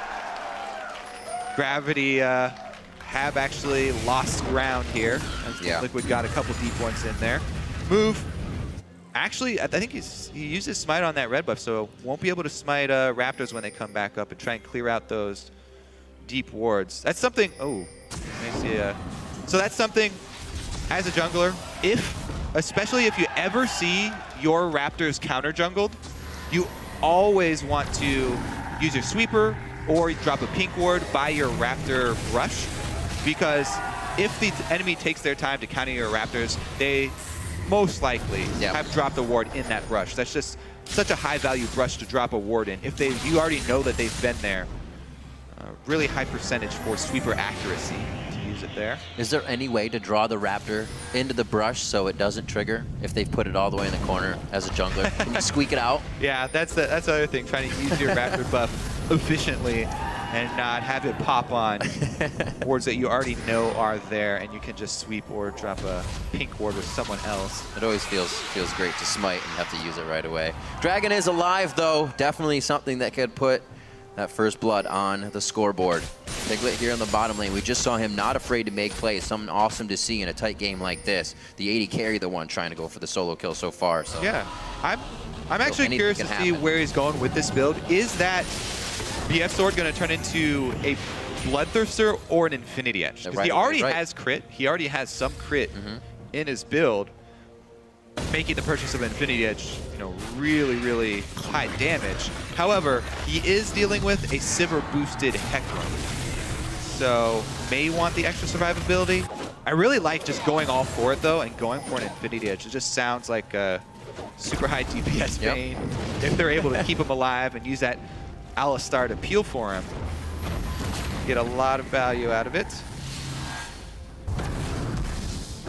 Gravity have actually lost ground here. As Liquid got a couple deep ones in there. Move. Actually, I think he used his smite on that red buff, so won't be able to smite Raptors when they come back up and try and clear out those deep wards. That's something. Oh, let me see. So that's something as a jungler, especially if you ever see your Raptors counter jungled, you always want to use your sweeper or drop a pink ward by your Raptor rush, because if the enemy takes their time to counter your Raptors, they most likely have dropped a ward in that rush. That's just such a high value rush to drop a ward in. If you already know that they've been there, really high percentage for sweeper accuracy to use it there. Is there any way to draw the Raptor into the brush so it doesn't trigger if they've put it all the way in the corner as a jungler? Can you squeak it out? Yeah, that's the other thing, trying to use your Raptor buff efficiently and not have it pop on wards that you already know are there, and you can just sweep or drop a pink ward with someone else. It always feels great to smite and have to use it right away. Dragon is alive, though. Definitely something that could put that first blood on the scoreboard. Piglet here in the bottom lane. We just saw him not afraid to make plays. Something awesome to see in a tight game like this. The AD carry the one trying to go for the solo kill so far. So yeah, I'm actually curious to see where he's going with this build. Is that BF Sword going to turn into a Bloodthirster or an Infinity Edge? Because he already has crit. He already has some crit in his build, making the purchase of Infinity Edge, really, really high damage. However, he is dealing with a Sivir boosted Hecarim, so may want the extra survivability. I really like just going all for it though, and going for an Infinity Edge. It just sounds like a super high DPS Vayne. If they're able to keep him alive and use that Alistar to peel for him, get a lot of value out of it.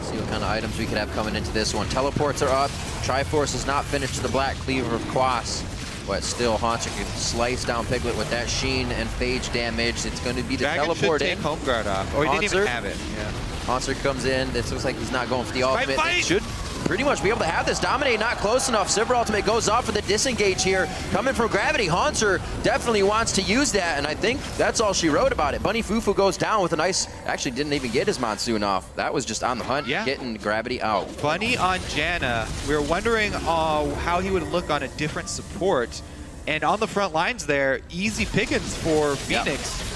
See what kind of items we could have coming into this one. Teleports are up. Triforce is not finished to the Black Cleaver of Quas, but still Haunter can slice down Piglet with that Sheen and Phage damage. It's going to be the Dragon teleport should in. take Home Guard off. Oh, he didn't even have it. Yeah. Haunter comes in. This looks like he's not going for the ultimate. Fight. It should pretty much be able to have this. Dominate not close enough. Sivir ultimate goes off for the disengage here. Coming from Gravity, Haunter definitely wants to use that, and I think that's all she wrote about it. Bunny Fufu goes down with a nice, actually didn't even get his Monsoon off. That was just on the hunt, getting Gravity out. Bunny on Janna. We were wondering how he would look on a different support, and on the front lines there, easy pickings for Phoenix.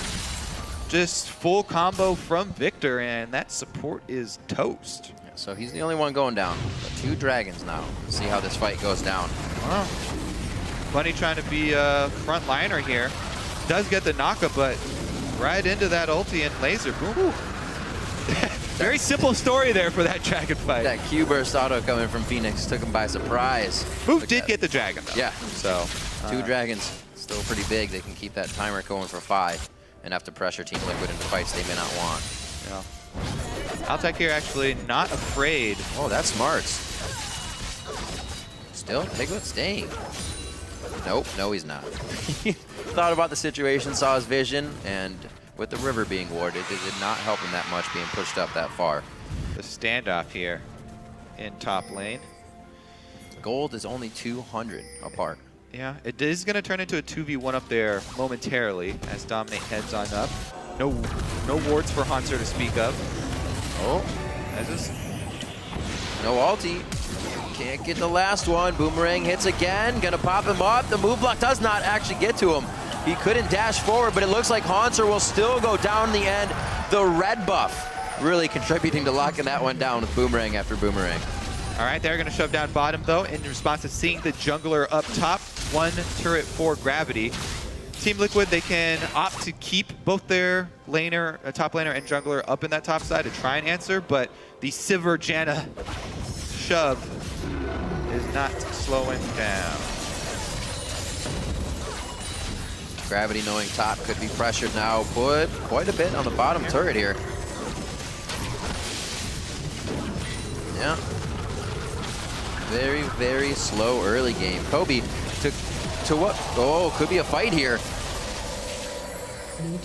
Just full combo from Victor, and that support is toast. So he's the only one going down. But 2 dragons now. Let's see how this fight goes down. Wow. Bunny trying to be a front liner here. Does get the knockup, but right into that ulti and laser. Boom. Very simple story there for that dragon fight. That Q burst auto coming from Phoenix took him by surprise. Move did get the dragon though. Yeah. So 2 dragons, still pretty big. They can keep that timer going for 5. and have to pressure Team Liquid into fights they may not want. Yeah. Altec here actually not afraid. Oh, that's smart. Still, Piglet staying. Nope, no he's not. He thought about the situation, saw his vision, and with the river being warded, it did not help him that much being pushed up that far. The standoff here in top lane. Gold is only 200 apart. Yeah, it is going to turn into a 2v1 up there momentarily as Dominate heads on up. No wards for Hanser to speak of. Oh, as is. No ulti. Can't get the last one. Boomerang hits again. Gonna pop him up. The move block does not actually get to him. He couldn't dash forward, but it looks like Hanser will still go down in the end. The red buff really contributing to locking that one down with Boomerang after Boomerang. All right, they're going to shove down bottom, though, in response to seeing the jungler up top. One turret for Gravity. Team Liquid, they can opt to keep both their laner, top laner, and jungler up in that top side to try and answer, but the Sivir Janna shove is not slowing down. Gravity knowing top could be pressured now. Put quite a bit on the bottom turret here. Yeah. Very, very slow early game. Kobe to what? Oh, could be a fight here.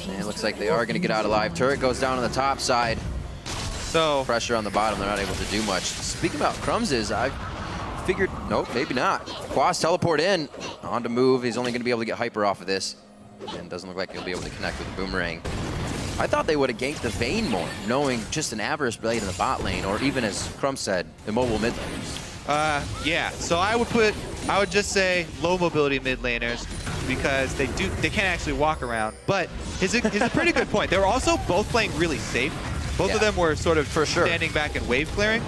And it looks like they are going to get out alive. Turret goes down on the top side. So pressure on the bottom. They're not able to do much. Speaking about Crumses, I figured, nope, maybe not. Quas teleport in. On to move. He's only going to be able to get hyper off of this. And doesn't look like he'll be able to connect with the Boomerang. I thought they would have ganked the Vayne more, knowing just an Avarice Blade in the bot lane, or even as Crumb said, immobile mid laners. Yeah, so I would just say low mobility mid laners because they can't actually walk around. But here's a pretty good point. They were also both playing really safe. Both of them were sort of standing back and wave clearing.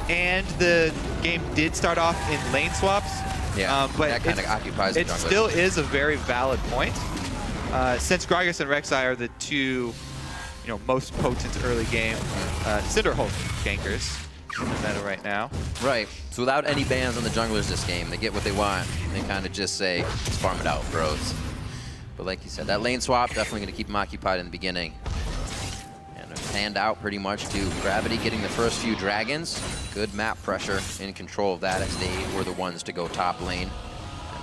And the game did start off in lane swaps. Yeah, but that kind of occupies the it jungler. still is a very valid point. Since Gragas and Rek'Sai are the two most potent early game Cinderhulk gankers in the meta right now. Right. So without any bans on the junglers this game, they get what they want. They kind of just say, let's farm it out, bros. But like you said, that lane swap definitely going to keep them occupied in the beginning. And it panned out pretty much to Gravity getting the first few dragons. Good map pressure in control of that as they were the ones to go top lane.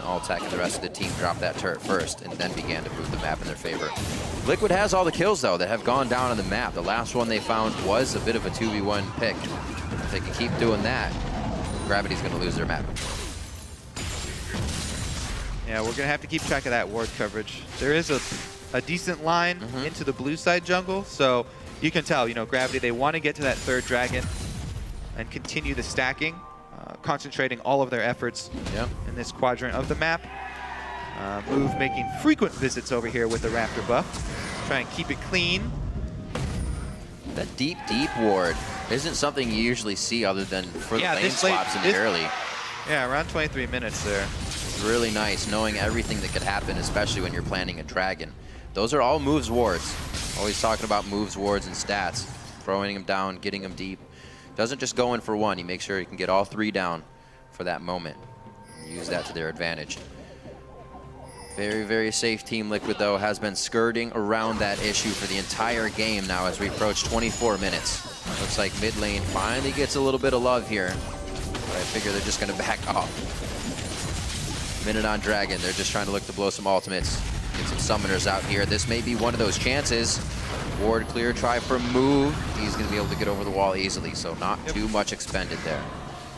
Altec and the rest of the team dropped that turret first and then began to move the map in their favor. Liquid has all the kills, though, that have gone down on the map. The last one they found was a bit of a 2v1 pick. If they can keep doing that, Gravity's going to lose their map control. Yeah, we're going to have to keep track of that ward coverage. There is a decent line into the blue side jungle, so you can tell, Gravity, they want to get to that third dragon and continue the stacking. Concentrating all of their efforts in this quadrant of the map. Move making frequent visits over here with the Raptor buff. Try and keep it clean. That deep ward isn't something you usually see other than for the lane swaps in the early. Yeah, around 23 minutes there. It's really nice knowing everything that could happen, especially when you're planning a dragon. Those are all moves wards. Always talking about moves, wards, and stats. Throwing them down, getting them deep. Doesn't just go in for one. He makes sure he can get all three down for that moment. Use that to their advantage. Very, very safe Team Liquid, though, has been skirting around that issue for the entire game now as we approach 24 minutes. Looks like mid lane finally gets a little bit of love here. But I figure they're just going to back off. Minute on Dragon. They're just trying to look to blow some ultimates. Get some summoners out here. This may be one of those chances. Ward clear, try for move. He's going to be able to get over the wall easily, so not too much expended there.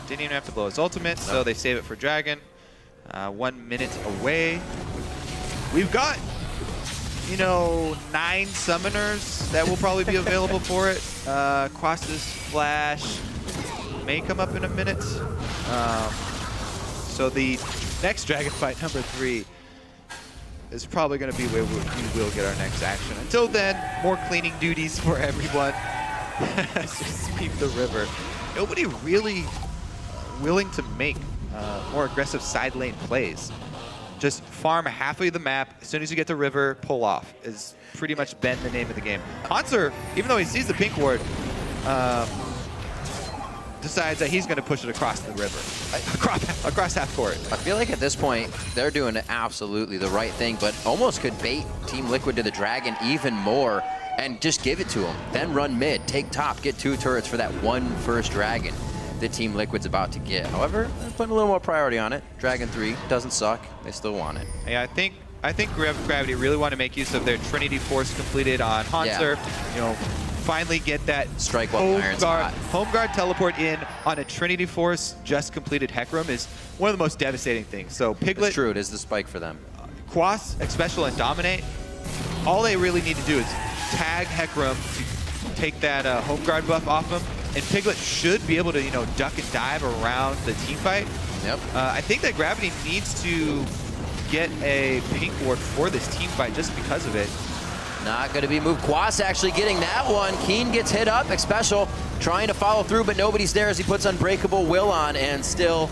Didn't even have to blow his ultimate, so they save it for Dragon. 1 minute away. We've got, 9 summoners that will probably be available for it. Quas's Flash may come up in a minute. So the next Dragon fight, number 3, is probably going to be where we will get our next action. Until then, more cleaning duties for everyone. Sweep the river. Nobody really willing to make more aggressive side lane plays. Just farm halfway the map. As soon as you get the river, pull off is pretty much been the name of the game. Hanser, even though he sees the pink ward, decides that he's going to push it across the river, across half court. I feel like at this point, they're doing absolutely the right thing, but almost could bait Team Liquid to the Dragon even more and just give it to them. Then run mid, take top, get 2 turrets for that one first Dragon that Team Liquid's about to get. However, they're putting a little more priority on it. Dragon 3 doesn't suck. They still want it. Yeah, I think Gravity really want to make use of their Trinity Force completed on Hanser. Yeah. You know, finally get that Strike while the iron's hot. home guard teleport in on a Trinity Force just completed Hecarim is one of the most devastating things. So Piglet, It's true, it is the spike for them. Quas, Special, and Dominate, all they really need to do is tag Hecarim to take that home guard buff off him, and Piglet should be able to, you know, duck and dive around the team fight. Yep. I think that Gravity needs to get a pink ward for this team fight just because of it. Not going to be moved. Quas actually getting that one. Keen gets hit up. Special trying to follow through, but nobody's there as he puts Unbreakable Will on, and still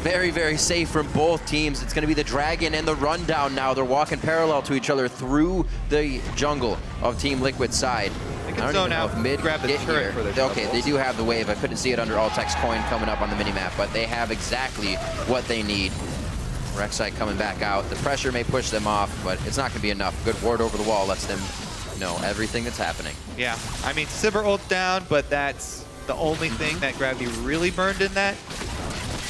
very, very safe from both teams. It's going to be the Dragon and the Rundown now. They're walking parallel to each other through the jungle of Team Liquid's side. They can zone out, grab the turret for their Okay, they do have the wave. I couldn't see it under Altek's coin coming up on the minimap, but they have exactly what they need. Rek'Sai coming back out. The pressure may push them off, but it's not going to be enough. Good ward over the wall lets them know everything that's happening. Yeah, I mean, Sivir ult down, but that's the only thing that Gravity really burned in that.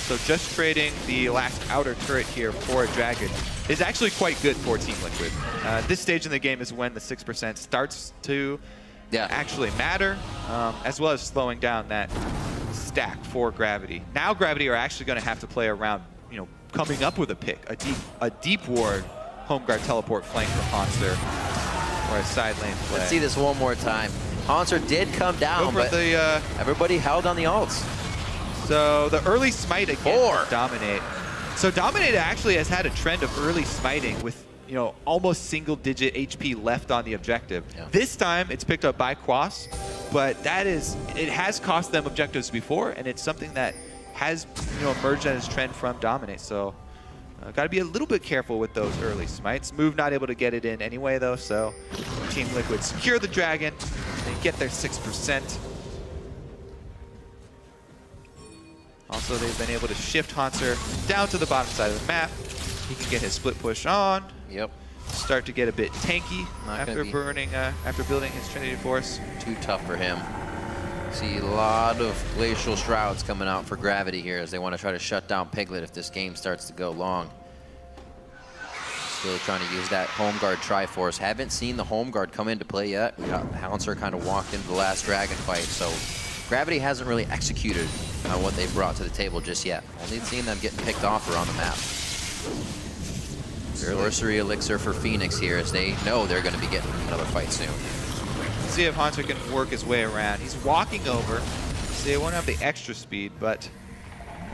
So just trading the last outer turret here for a Dragon is actually quite good for Team Liquid. This stage in the game is when the 6% starts to actually matter, as well as slowing down that stack for Gravity. Now Gravity are actually going to have to play around, you know, coming up with a pick, a deep ward home guard teleport flank from Hanser, or a side lane play. Let's see this one more time. Hanser did come down, but everybody held on the ults. So the early smite again for Dominate. So Dominate actually has had a trend of early smiting with, you know, almost single-digit HP left on the objective. Yeah. This time it's picked up by Quas, but it has cost them objectives before, and it's something that has, you know, emerged as a trend from Dominate. So got to be a little bit careful with those early smites. Move not able to get it in anyway, though, so Team Liquid secure the Dragon. They get their 6%. Also, they've been able to shift Hanser down to the bottom side of the map. He can get his split push on. Yep. Start to get a bit tanky after building his Trinity Force. Too tough for him. See a lot of Glacial Shrouds coming out for Gravity here as they want to try to shut down Piglet if this game starts to go long. Still trying to use that home guard Triforce. Haven't seen the home guard come into play yet. We got Hanser kind of walked into the last Dragon fight, so Gravity hasn't really executed on what they've brought to the table just yet. Only seen them getting picked off around the map. Sorcery Elixir for Phoenix here as they know they're going to be getting another fight soon. Let's see if Hanser can work his way around. He's walking over, so they won't have the extra speed, but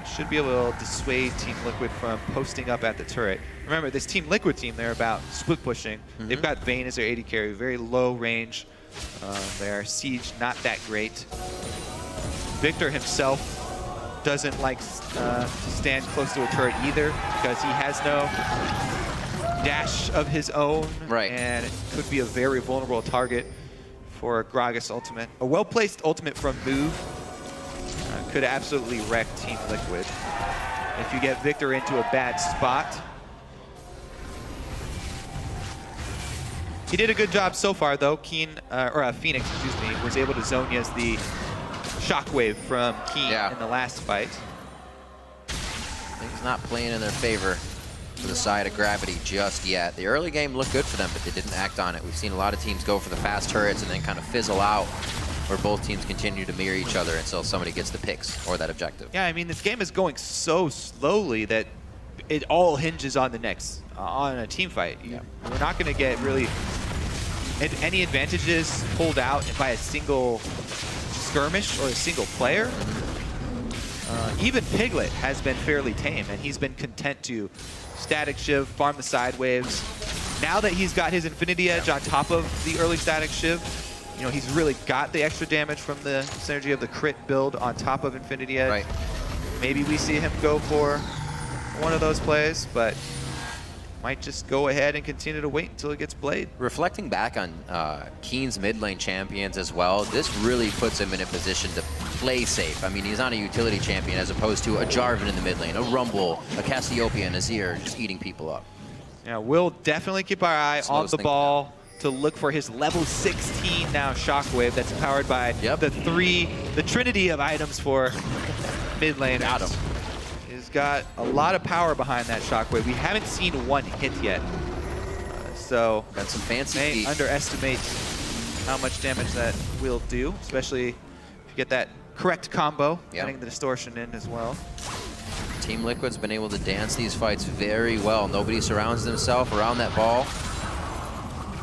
should be able to dissuade Team Liquid from posting up at the turret. Remember, this Team Liquid team, they're about split pushing. They've got Vayne as their AD carry, very low range. Their siege not that great. Victor himself doesn't like to stand close to a turret either because he has no dash of his own, and it could be a very vulnerable target for a Gragas ultimate. A well-placed ultimate from Move could absolutely wreck Team Liquid if you get Victor into a bad spot. He did a good job so far, though. Phoenix, excuse me, was able to Zhonya's the Shockwave from Keen in the last fight. Things not playing in their favor for the side of Gravity just yet. The early game looked good for them, but they didn't act on it. We've seen a lot of teams go for the fast turrets and then kind of fizzle out, where both teams continue to mirror each other until somebody gets the picks or that objective. Yeah, I mean, this game is going so slowly that it all hinges on the next, on a team fight. We're not going to get really any advantages pulled out by a single skirmish or a single player. Even Piglet has been fairly tame, and he's been content to static shiv, farm the side waves. Now that he's got his Infinity Edge on top of the early static shiv, you know, he's really got the extra damage from the synergy of the crit build on top of Infinity Edge. Maybe we see him go for one of those plays, but might just go ahead and continue to wait until it gets played. Reflecting back on Keen's mid lane champions as well, this really puts him in a position to play safe. I mean, he's on a utility champion as opposed to a Jarvan in the mid lane, a Rumble, a Cassiopeia, and a Azir just eating people up. Yeah, we'll definitely keep our eye on the ball to look for his level 16 now Shockwave that's powered by the trinity of items for mid lane. Got him. He's got a lot of power behind that Shockwave. We haven't seen one hit yet. So got some fancy may feet. Underestimate how much damage that will do, especially if you get that correct combo, getting the distortion in as well. Team Liquid's been able to dance these fights very well. Nobody surrounds themselves around that ball.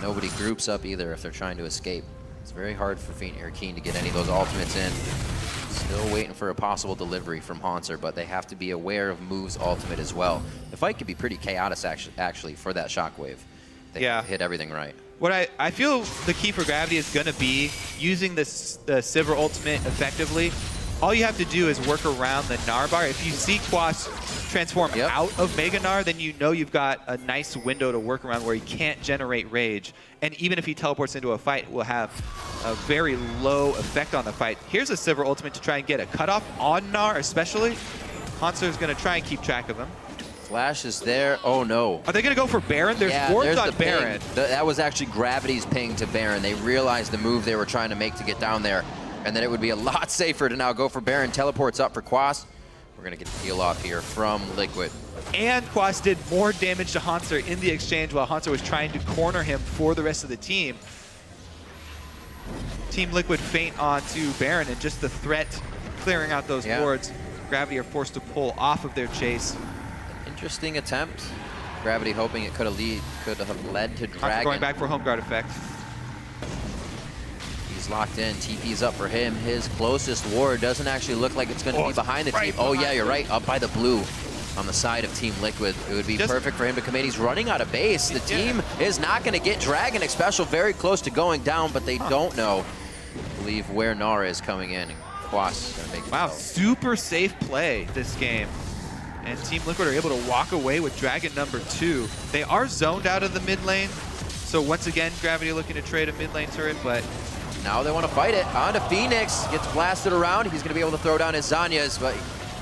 Nobody groups up either if they're trying to escape. It's very hard for Fiend or Keen to get any of those ultimates in. Still waiting for a possible delivery from Haunter, but they have to be aware of Move's ultimate as well. The fight could be pretty chaotic actually for that Shockwave. They hit everything right. What I feel the key for Gravity is going to be using the Sivir ultimate effectively. All you have to do is work around the Gnar bar. If you see Quas transform out of Mega Gnar, then you know you've got a nice window to work around where he can't generate rage. And even if he teleports into a fight, it will have a very low effect on the fight. Here's a Sivir ultimate to try and get a cutoff on Gnar especially. Haunter's going to try and keep track of him. Flash is there. Oh no. Are they going to go for Baron? There's wards on Baron. That was actually Gravity's ping to Baron. They realized the move they were trying to make to get down there. And then it would be a lot safer to now go for Baron. Teleports up for Quas. We're going to get the peel off here from Liquid. And Quas did more damage to Haunter in the exchange while Haunter was trying to corner him for the rest of the team. Team Liquid feint onto Baron, and just the threat clearing out those wards. Gravity are forced to pull off of their chase. Interesting attempt. Gravity hoping it could have led to Dragon. Going back for home guard effect. He's locked in. TP's up for him. His closest ward doesn't actually look like it's going to be behind the team. Oh yeah, you're right. Up by the blue on the side of Team Liquid. It would be perfect for him to come in. He's running out of base. The team is not going to get Dragon Special very close to going down, but they don't know, I believe, where Gnar is coming in. And Quas is going to make Wow, super safe play this game. And Team Liquid are able to walk away with Dragon number 2. They are zoned out of the mid lane. So once again, Gravity looking to trade a mid lane turret, but now they want to fight it. On to Phoenix. Gets blasted around. He's going to be able to throw down his Zanyas, but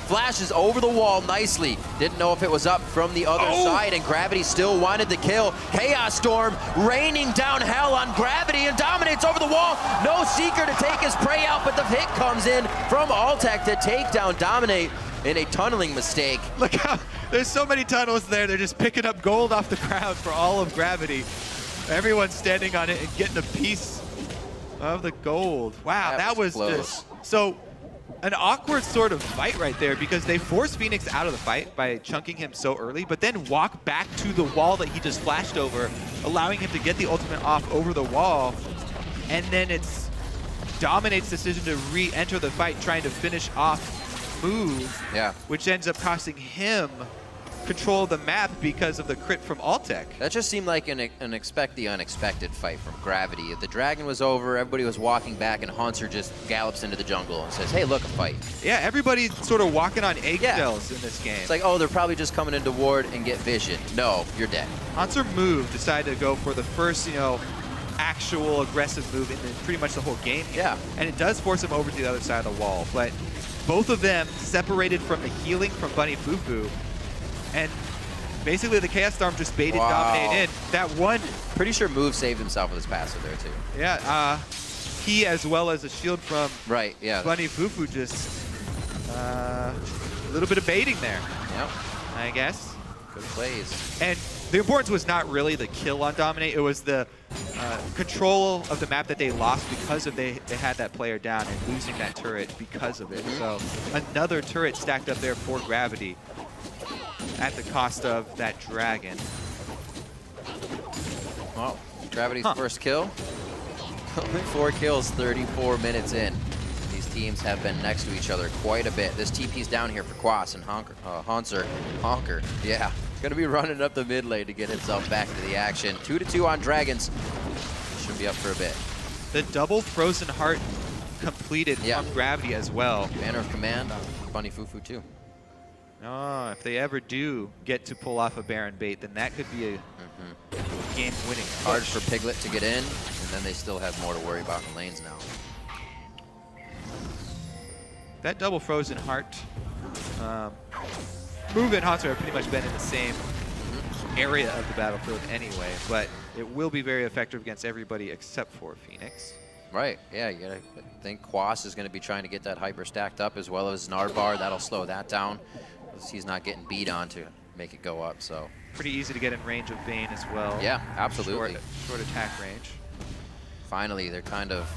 flashes over the wall nicely. Didn't know if it was up from the other side, and Gravity still wanted the kill. Chaos Storm raining down hell on Gravity and dominates over the wall. No Seeker to take his prey out, but the hit comes in from Altec to take down Dominate in a tunneling mistake. Look how there's so many tunnels there. They're just picking up gold off the ground for all of Gravity. Everyone's standing on it and getting a piece of the gold. Wow, that was just so an awkward sort of fight right there, because they forced Phoenix out of the fight by chunking him so early, but then walk back to the wall that he just flashed over, allowing him to get the ultimate off over the wall. And then it's Dominate's decision to re-enter the fight, trying to finish off Move, which ends up costing him control of the map because of the crit from Altec. That just seemed like the unexpected fight from Gravity. If the Dragon was over, everybody was walking back, and Haunter just gallops into the jungle and says, hey, look, a fight. Yeah, everybody's sort of walking on eggshells in this game. It's like, oh, they're probably just coming into ward and get vision. No, you're dead. Haunter Move decided to go for the first, actual aggressive move in pretty much the whole game here. Yeah. And it does force him over to the other side of the wall, but both of them separated from the healing from Bunny Fufu. And basically the Chaos Storm just baited Dominate in. That one... Pretty sure Move saved himself with his passive there too. Yeah, he as well as a shield from Bunny Fufu just a little bit of baiting there. Yep. I guess. Good plays. And the importance was not really the kill on Dominate, it was the control of the map that they lost because of they had that player down and losing that turret because of it. So another turret stacked up there for Gravity at the cost of that Dragon. Well, Gravity's first kill. Only 4 kills, 34 minutes in. These teams have been next to each other quite a bit. This TP's down here for Quas and Honker. Yeah, gonna be running up the mid lane to get himself back into the action. 2-2 on Dragons. Should be up for a bit. The double Frozen Heart completed from Gravity as well. Banner of Command, Bunny Fufu too. Oh, if they ever do get to pull off a Baron bait, then that could be a game-winning push. Hard for Piglet to get in, and then they still have more to worry about in lanes now. that double frozen heart. Move and Haunter have pretty much been in the same area of the battlefield anyway, but it will be very effective against everybody except for Phoenix. Right, yeah, you gotta think Quas is gonna be trying to get that hyper stacked up as well as Nardbar. That'll slow that down. He's not getting beat on to make it go up, so. Pretty easy to get in range of Bane as well. Yeah, absolutely. Short attack range. Finally, they're kind of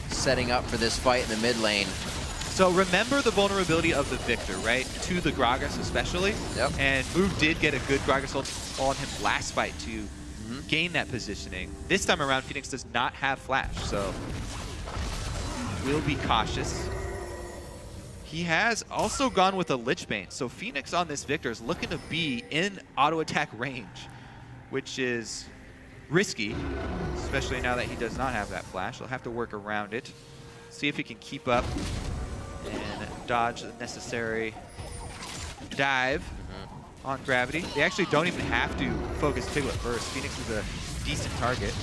setting up for this fight in the mid lane. So remember the vulnerability of the Victor, right? To the Gragas especially. Yep. And Move did get a good Gragas ult on him last fight to gain that positioning. This time around, Phoenix does not have Flash, so we'll be cautious. He has also gone with a Lich Bane, so Phoenix on this Victor is looking to be in auto attack range, which is risky, especially now that he does not have that Flash. He'll have to work around it, see if he can keep up and dodge the necessary dive on Gravity. They actually don't even have to focus Piglet first. Phoenix is a decent target.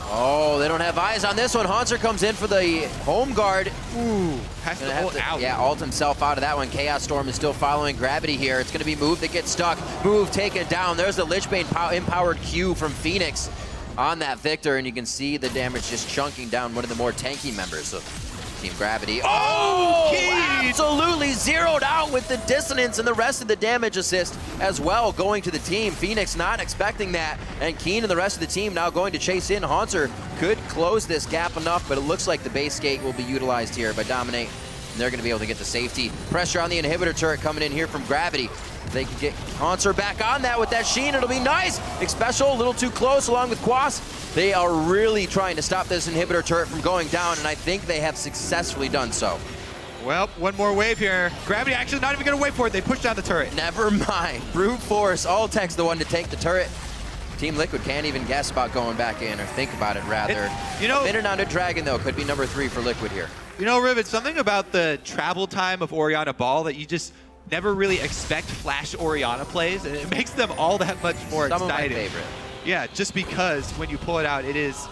Oh, they don't have eyes on this one. Haunter comes in for the home guard. Ooh, has to ult out. Yeah, ult himself out of that one. Chaos Storm is still following Gravity here. It's going to be Move that gets stuck. Move taken down. There's the Lich Bane empowered Q from Phoenix on that Victor, and you can see the damage just chunking down one of the more tanky members of Team Gravity. Oh, absolutely zeroed out with the dissonance and the rest of the damage assist as well going to the team. Phoenix not expecting that, and Keen and the rest of the team now going to chase in. Haunter could close this gap enough, but it looks like the base gate will be utilized here by Dominate, and they're going to be able to get the safety. Pressure on the inhibitor turret coming in here from Gravity. They can get Haunter back on that with that Sheen. It'll be nice. Special, a little too close along with Quas. They are really trying to stop this inhibitor turret from going down, and I think they have successfully done so. Well, one more wave here. Gravity actually not even going to wait for it. They push down the turret. Never mind. Brute Force. Alltech's the one to take the turret. Team Liquid can't even guess about going back in, or think about it rather. You know, Minute Dragon, though, could be number 3 for Liquid here. You know, Riv, it's something about the travel time of Orianna Ball that you just never really expect Flash Orianna plays, and it makes them all that much more exciting. Some of my favorite. Yeah, just because when you pull it out, it is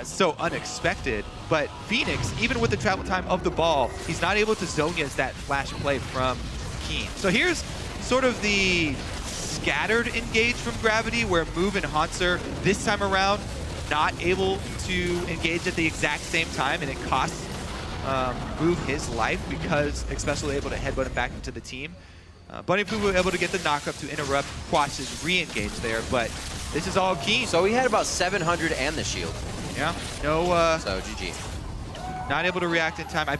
so unexpected. But Phoenix, even with the travel time of the ball, he's not able to Zhonya's that Flash play from Keen. So here's sort of the scattered engage from Gravity, where Move and Haunter this time around not able to engage at the exact same time, and it costs Move his life because especially able to headbutt him back into the team. Bunny Fu was able to get the knockup to interrupt Quash's re-engage there, but this is all Keen. So he had about 700 and the shield. Yeah, no. So GG. Not able to react in time. I'm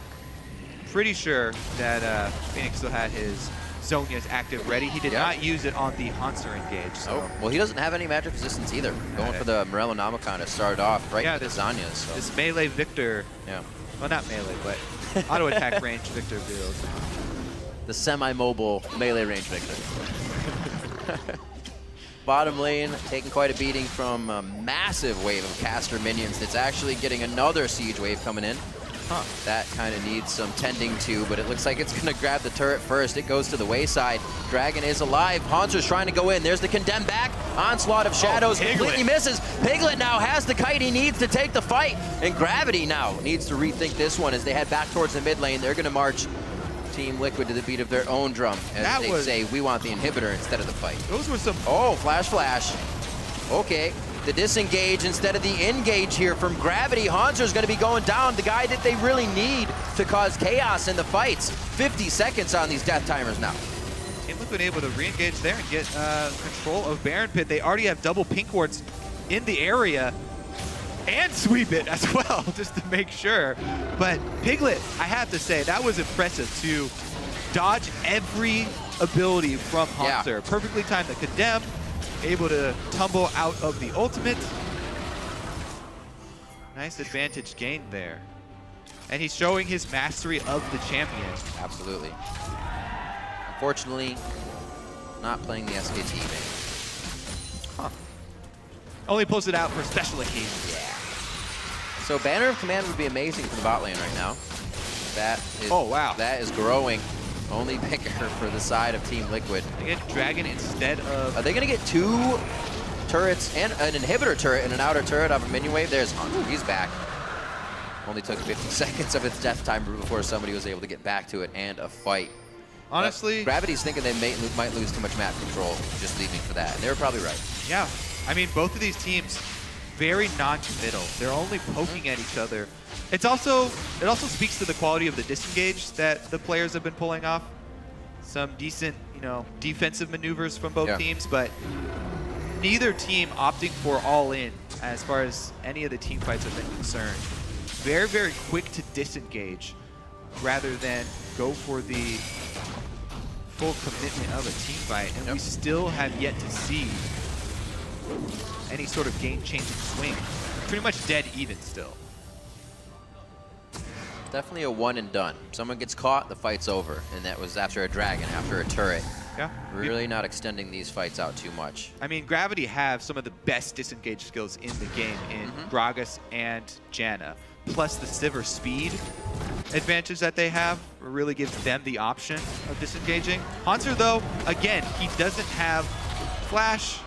pretty sure that Phoenix still had his Zhonya's active ready. He did not use it on the Haunter engage. So. Oh, well, he doesn't have any magic resistance either. Going for the Morello Namicon to start off right with the Zhonya's. So. This melee Victor. Yeah. Well, not melee, but auto attack range Victor build. The semi-mobile melee range Victor. Bottom lane taking quite a beating from a massive wave of caster minions that's actually getting another siege wave coming in. That kind of needs some tending to, but it looks like it's going to grab the turret first. It goes to the wayside. Dragon is alive. Haunter's trying to go in. There's the condemn back. Onslaught of Shadows completely misses. Piglet now has the kite he needs to take the fight, and Gravity now needs to rethink this one as they head back towards the mid lane. They're going to march Team Liquid to the beat of their own drum as they say, we want the inhibitor instead of the fight. Those were some... Oh, flash. Okay. The disengage instead of the engage here from Gravity. Haunter's going to be going down, the guy that they really need to cause chaos in the fights. 50 seconds on these death timers now. Team Liquid able to re-engage there and get control of Baron Pit. They already have double pink wards in the area and sweep it as well, just to make sure. But Piglet, I have to say, that was impressive to dodge every ability from Haunter. Perfectly timed the condemn, able to tumble out of the ultimate. Nice advantage gained there. And he's showing his mastery of the champion. Absolutely. Unfortunately, not playing the SKT. Only pulls it out for special occasions. So Banner of Command would be amazing for the bot lane right now. That is, that is growing. Only bigger for the side of Team Liquid. They get Dragon instead of... Are they going to get 2 turrets and an inhibitor turret and an outer turret off a minion wave? There's Haunter. He's back. Only took 50 seconds of its death time before somebody was able to get back to it and a fight. Honestly, Gravity's thinking they might lose too much map control just leaving for that, and they were probably right. yeah. I mean, both of these teams, very non-committal. They're only poking at each other. It also speaks to the quality of the disengage that the players have been pulling off. Some decent, defensive maneuvers from both teams, but neither team opting for all in as far as any of the team fights have been concerned. Very, very quick to disengage rather than go for the full commitment of a team fight. And we still have yet to see any sort of game-changing swing. Pretty much dead even still. Definitely a one and done. Someone gets caught, the fight's over, and that was after a dragon, after a turret. Yeah. Really not extending these fights out too much. I mean, Gravity have some of the best disengage skills in the game in Gragas and Janna. Plus the Sivir speed advantage that they have really gives them the option of disengaging. Haunter, though, again, he doesn't have flash.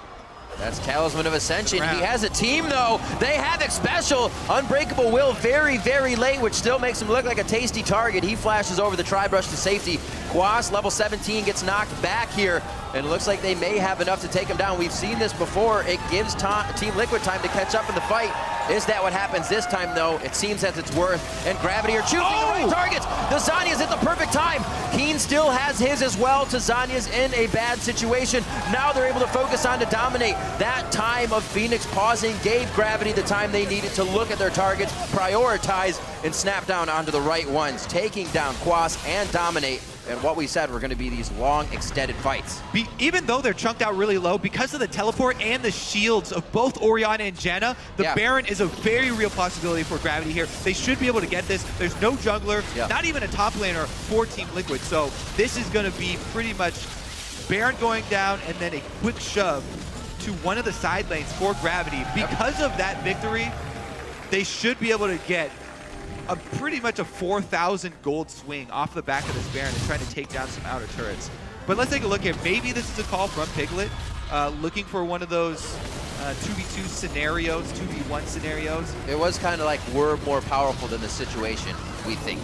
That's Talisman of Ascension. He has a team, though. They have it special. Unbreakable Will very, very late, which still makes him look like a tasty target. He flashes over the Tri-Brush to safety. Quas, level 17, gets knocked back here, and it looks like they may have enough to take him down. We've seen this before. It gives Team Liquid time to catch up in the fight. Is that what happens this time, though? It seems as it's worth, and Gravity are choosing the right targets. The Zanya's at the perfect time. Keen still has his as well. Zanya's in a bad situation. Now they're able to focus on to dominate. That time of Phoenix pausing gave Gravity the time they needed to look at their targets, prioritize, and snap down onto the right ones, taking down Quas and dominate. And what we said were going to be these long, extended fights. Even though they're chunked out really low, because of the teleport and the shields of both Orianna and Janna, the Baron is a very real possibility for Gravity here. They should be able to get this. There's no jungler, not even a top laner for Team Liquid. So this is going to be pretty much Baron going down and then a quick shove to one of the side lanes for Gravity. Because of that victory, they should be able to get pretty much a 4,000 gold swing off the back of this Baron and trying to take down some outer turrets. But let's take a look here. Maybe this is a call from Piglet, looking for one of those 2v2 scenarios, 2v1 scenarios. It was kind of like we're more powerful than the situation, we think.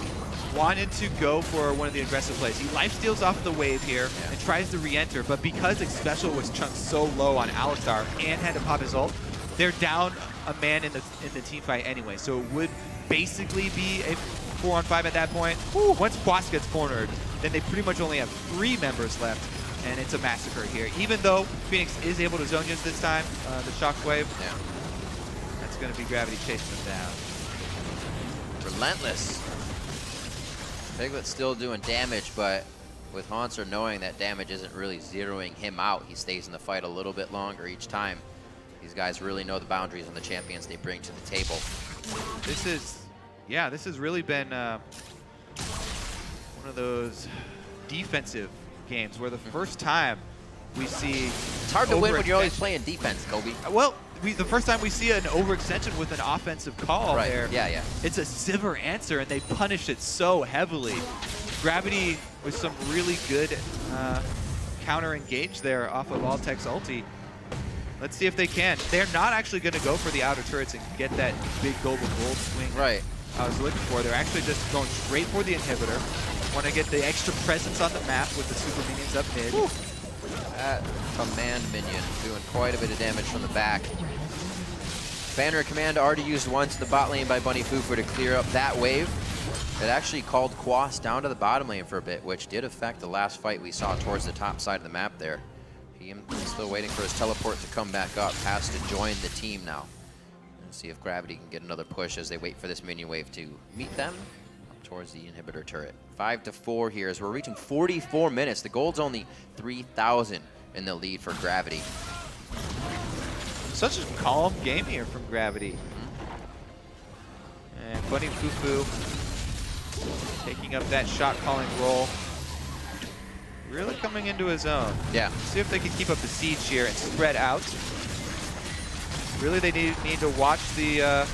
Wanted to go for one of the aggressive plays. He lifesteals off the wave here and tries to re-enter, but because Xpecial was chunked so low on Alistar and had to pop his ult, they're down a man in the team fight anyway. So it would basically be a 4-on-5 at that point. Once Quas gets cornered, then they pretty much only have 3 members left, and it's a massacre here. Even though Phoenix is able to Zhonya's this time, the Shockwave, that's going to be Gravity chasing them down. Relentless. Piglet's still doing damage, but with Haunter knowing that damage isn't really zeroing him out, he stays in the fight a little bit longer each time. These guys really know the boundaries and the champions they bring to the table. This has really been one of those defensive games where the first time we see... It's hard to win when you're always playing defense, Kobe. Well, the first time we see an overextension with an offensive call there, it's a Sivir answer, and they punish it so heavily. Gravity with some really good counter engage there off of Altec's ulti. Let's see if they can. They're not actually going to go for the outer turrets and get that big global gold swing I was looking for. They're actually just going straight for the inhibitor. Want to get the extra presence on the map with the super minions up mid. That command minion doing quite a bit of damage from the back. Banner command already used once in the bot lane by Bunny Fufu to clear up that wave. It actually called Quas down to the bottom lane for a bit, which did affect the last fight we saw towards the top side of the map there. He's still waiting for his teleport to come back up. Has to join the team now. Let's see if Gravity can get another push as they wait for this minion wave to meet them up towards the inhibitor turret. 5-4 here as we're reaching 44 minutes. The gold's only 3,000 in the lead for Gravity. Such a calm game here from Gravity. And Bunny Fufu taking up that shot calling role. Really coming into his own. See if they can keep up the siege here and spread out. Really, they need to watch the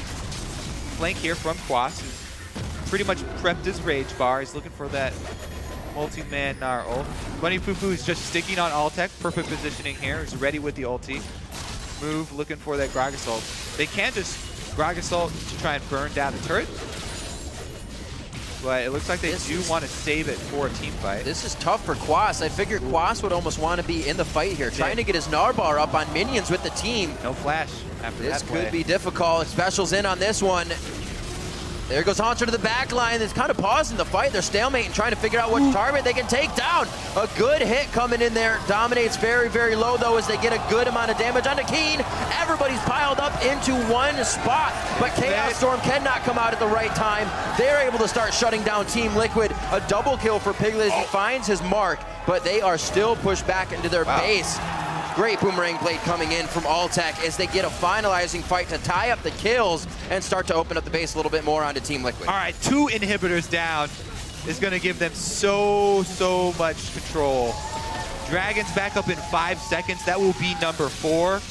flank here from Quas, who's pretty much prepped his rage bar. He's looking for that multi-man Gnar ult. Bunny Fufu is just sticking on Altec. Perfect positioning here. He's ready with the ulti. Move, looking for that Gragas ult. They can just Gragas ult to try and burn down the turret, but it looks like they do want to save it for a team fight. This is tough for Quas. I figured Quas would almost want to be in the fight here, trying to get his Narbar up on minions with the team. No flash after This that play. could be difficult. Special's in on this one. There goes Haunter to the back line. It's kind of pausing the fight. They're stalemating, trying to figure out what target they can take down. A good hit coming in there. Dominates very, very low, though, as they get a good amount of damage onto Keen. Everybody's piled up into one spot, but Chaos Storm cannot come out at the right time. They're able to start shutting down Team Liquid. A double kill for Piglet as he finds his mark, but they are still pushed back into their base. Great boomerang blade coming in from Alltech as they get a finalizing fight to tie up the kills and start to open up the base a little bit more onto Team Liquid. All right, 2 inhibitors down is going to give them so much control. Dragons back up in 5 seconds. That will be number 4.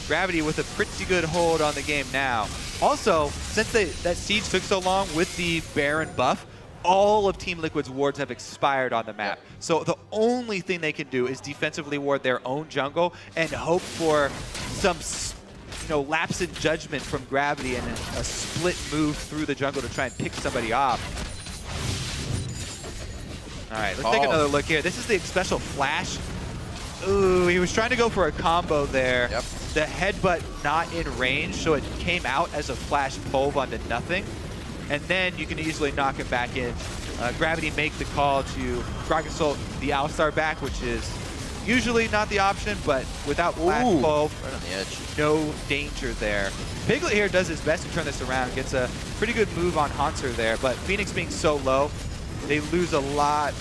Gravity with a pretty good hold on the game now. Also, since that siege took so long with the Baron buff, all of Team Liquid's wards have expired on the map. So the only thing they can do is defensively ward their own jungle and hope for some lapse in judgment from Gravity and a split move through the jungle to try and pick somebody off. All right, let's take another look here. This is the special flash. Ooh, he was trying to go for a combo there. Yep. The headbutt not in range, so it came out as a flash pove onto nothing. And then you can easily knock him back in. Gravity make the call to Rock Assault the Alistar back, which is usually not the option, but without flash pove, right on the edge. no danger there. Piglet here does his best to turn this around, gets a pretty good move on Haunter there, but Phoenix being so low, they lose a lot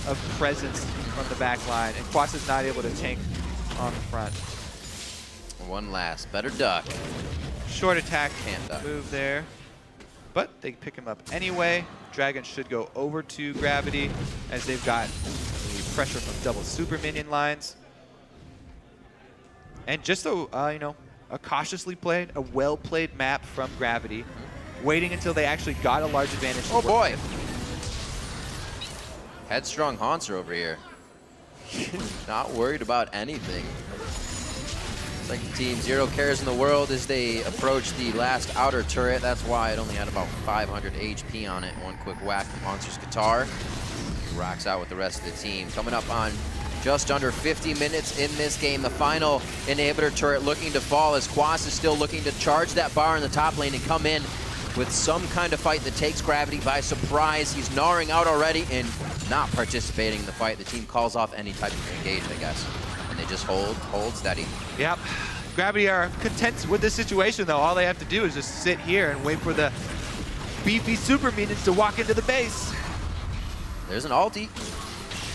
of presence from the back line, and Quas is not able to tank on the front. One last, better duck. Short attack Can't duck. move there, but they pick him up anyway. Dragon should go over to Gravity as they've got the pressure from double super minion lines. And just a cautiously played, a well-played map from Gravity, waiting until they actually got a large advantage. Oh boy. Headstrong Haunter over here. Not worried about anything. It's like the team zero cares in the world as they approach the last outer turret. That's why it only had about 500 HP on it. One quick whack from Haunter's guitar. He rocks out with the rest of the team. Coming up on just under 50 minutes in this game. The final inhibitor turret looking to fall as Quas is still looking to charge that bar in the top lane and come in with some kind of fight that takes Gravity by surprise. He's gnawing out already and not participating in the fight. The team calls off any type of engage, I guess. And they just hold steady. Yep. Gravity are content with this situation, though. All they have to do is just sit here and wait for the beefy super minions to walk into the base. There's an ulti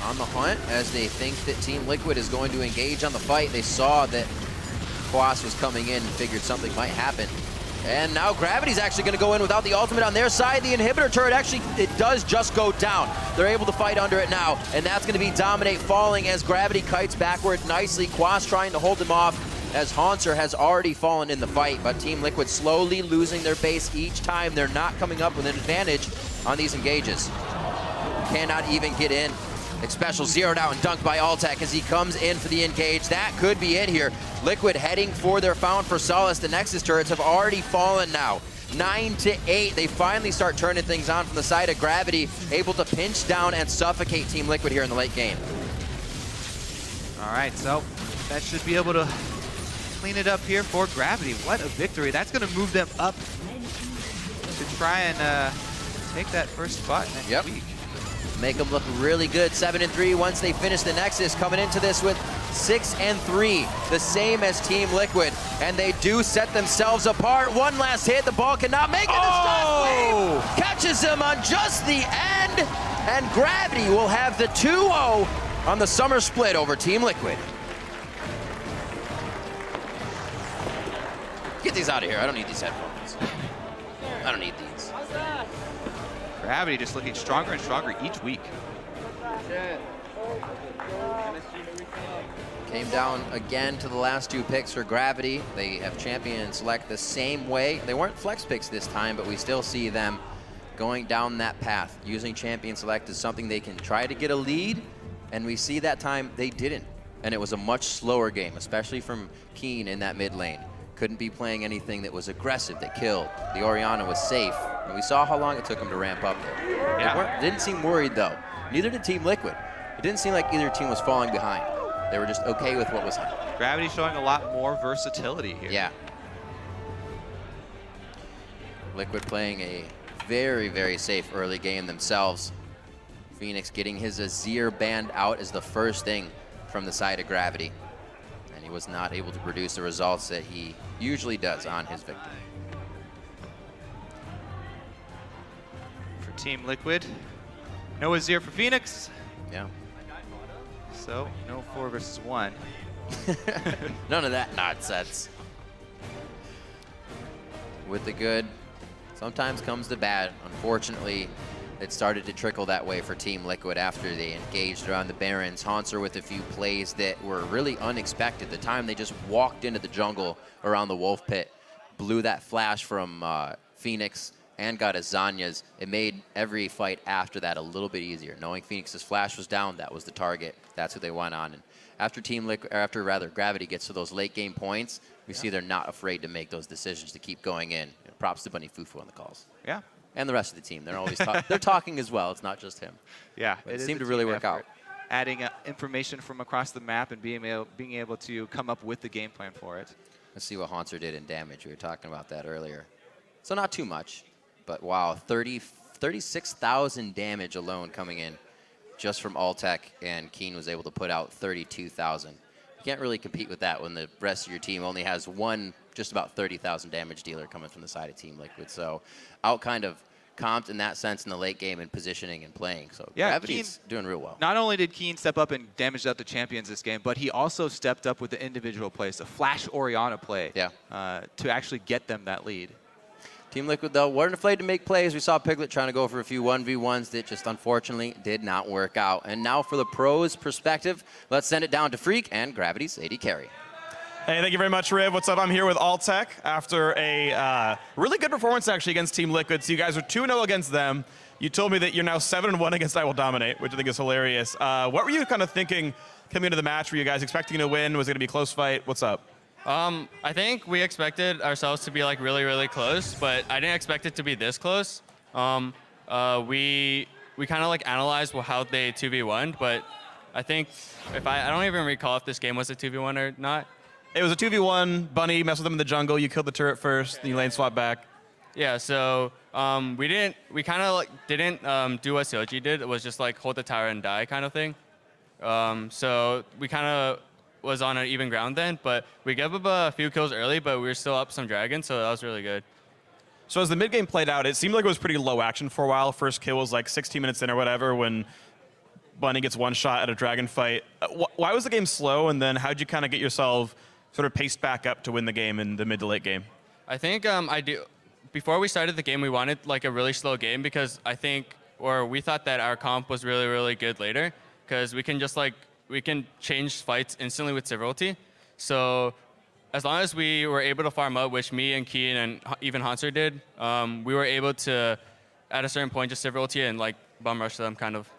on the hunt as they think that Team Liquid is going to engage on the fight. They saw that Quas was coming in and figured something might happen. And now Gravity's actually going to go in without the ultimate on their side. The inhibitor turret actually, it does just go down. They're able to fight under it now, and that's going to be Dominate falling as Gravity kites backward nicely. Quas trying to hold him off as Haunter has already fallen in the fight, but Team Liquid slowly losing their base each time. They're not coming up with an advantage on these engages. Cannot even get in. Special zeroed out and dunked by Alltech as he comes in for the engage. That could be it here. Liquid heading for their Found for Solace. The Nexus turrets have already fallen now. 9-8. They finally start turning things on from the side of Gravity, able to pinch down and suffocate Team Liquid here in the late game. All right, so that should be able to clean it up here for Gravity. What a victory. That's going to move them up to try and take that first spot next week. Make them look really good. 7-3 once they finish the Nexus, coming into this with 6-3, the same as Team Liquid, and they do set themselves apart. One last hit, the ball cannot make it. The shockwave catches him on just the end, and Gravity will have the 2-0 on the summer split over Team Liquid. Get these out of here. I don't need these headphones. I don't need these. Gravity just looking stronger and stronger each week. Came down again to the last 2 picks for Gravity. They have champion and select the same way. They weren't flex picks this time, but we still see them going down that path. Using champion select is something they can try to get a lead, and we see that time they didn't. And it was a much slower game, especially from Keen in that mid lane. Couldn't be playing anything that was aggressive, that killed. The Orianna was safe. And we saw how long it took them to ramp up there. Yeah. They didn't seem worried, though. Neither did Team Liquid. It didn't seem like either team was falling behind. They were just okay with what was happening. Gravity showing a lot more versatility here. Yeah. Liquid playing a very, very safe early game themselves. Phoenix getting his Azir banned out is the first thing from the side of Gravity. And he was not able to produce the results that he usually does on his victim. For Team Liquid, no Azir for Phoenix. Yeah. So, no 4 versus 1. None of that nonsense. With the good, sometimes comes the bad. Unfortunately, it started to trickle that way for Team Liquid after they engaged around the Barons. Haunter with a few plays that were really unexpected. The time they just walked into the jungle around the Wolf Pit, blew that flash from Phoenix, and got a Zanya's. It made every fight after that a little bit easier. Knowing Phoenix's flash was down, that was the target. That's who they went on. And after Gravity gets to those late game points, we see they're not afraid to make those decisions to keep going in. Props to Bunny Fufu on the calls. Yeah. And the rest of the team. They're always they're talking as well. It's not just him. Yeah. But it seemed to really work out. Adding information from across the map and being able to come up with the game plan for it. Let's see what Haunter did in damage. We were talking about that earlier. So not too much, but wow, 36,000 damage alone coming in just from Altec, and Keen was able to put out 32,000. You can't really compete with that when the rest of your team only has one just about 30,000 damage dealer coming from the side of Team Liquid. So out kind of comped in that sense in the late game and positioning and playing. So yeah, Gravity's doing real well. Not only did Keen step up and damage out the champions this game, but he also stepped up with the individual plays, a Flash Orianna play, to actually get them that lead. Team Liquid, though, weren't afraid to make plays. We saw Piglet trying to go for a few 1v1s that just unfortunately did not work out. And now for the pros' perspective, let's send it down to Freak and Gravity's AD Carry. Hey, thank you very much, Riv. What's up? I'm here with Altec after a really good performance, actually, against Team Liquid. So you guys are 2-0 against them. You told me that you're now 7-1 against I Will Dominate, which I think is hilarious. What were you kind of thinking coming into the match? Were you guys expecting to win? Was it going to be a close fight? What's up? I think we expected ourselves to be like really, really close, but I didn't expect it to be this close. We kind of like analyzed how they 2v1'd, but I think I don't even recall if this game was a 2v1 or not. It was a 2v1. Bunny messed with them in the jungle. You killed the turret first, then you lane swap back. Yeah, so we kind of like didn't do what Seoji did. It was just like hold the tower and die kind of thing. So we kind of was on an even ground then, but we gave up a few kills early, but we were still up some dragons, so that was really good. So as the mid game played out, it seemed like it was pretty low action for a while. First kill was like 16 minutes in or whatever when Bunny gets one shot at a dragon fight. Why was the game slow, and then how'd you kind of get yourself sort of paced back up to win the game in the mid to late game? I think before we started the game, we wanted like a really slow game because we thought that our comp was really, really good later because we can just we can change fights instantly with Civility. So as long as we were able to farm up, which me and Keen and even Haunter did, we were able to, at a certain point, just Civility and like bum rush them kind of.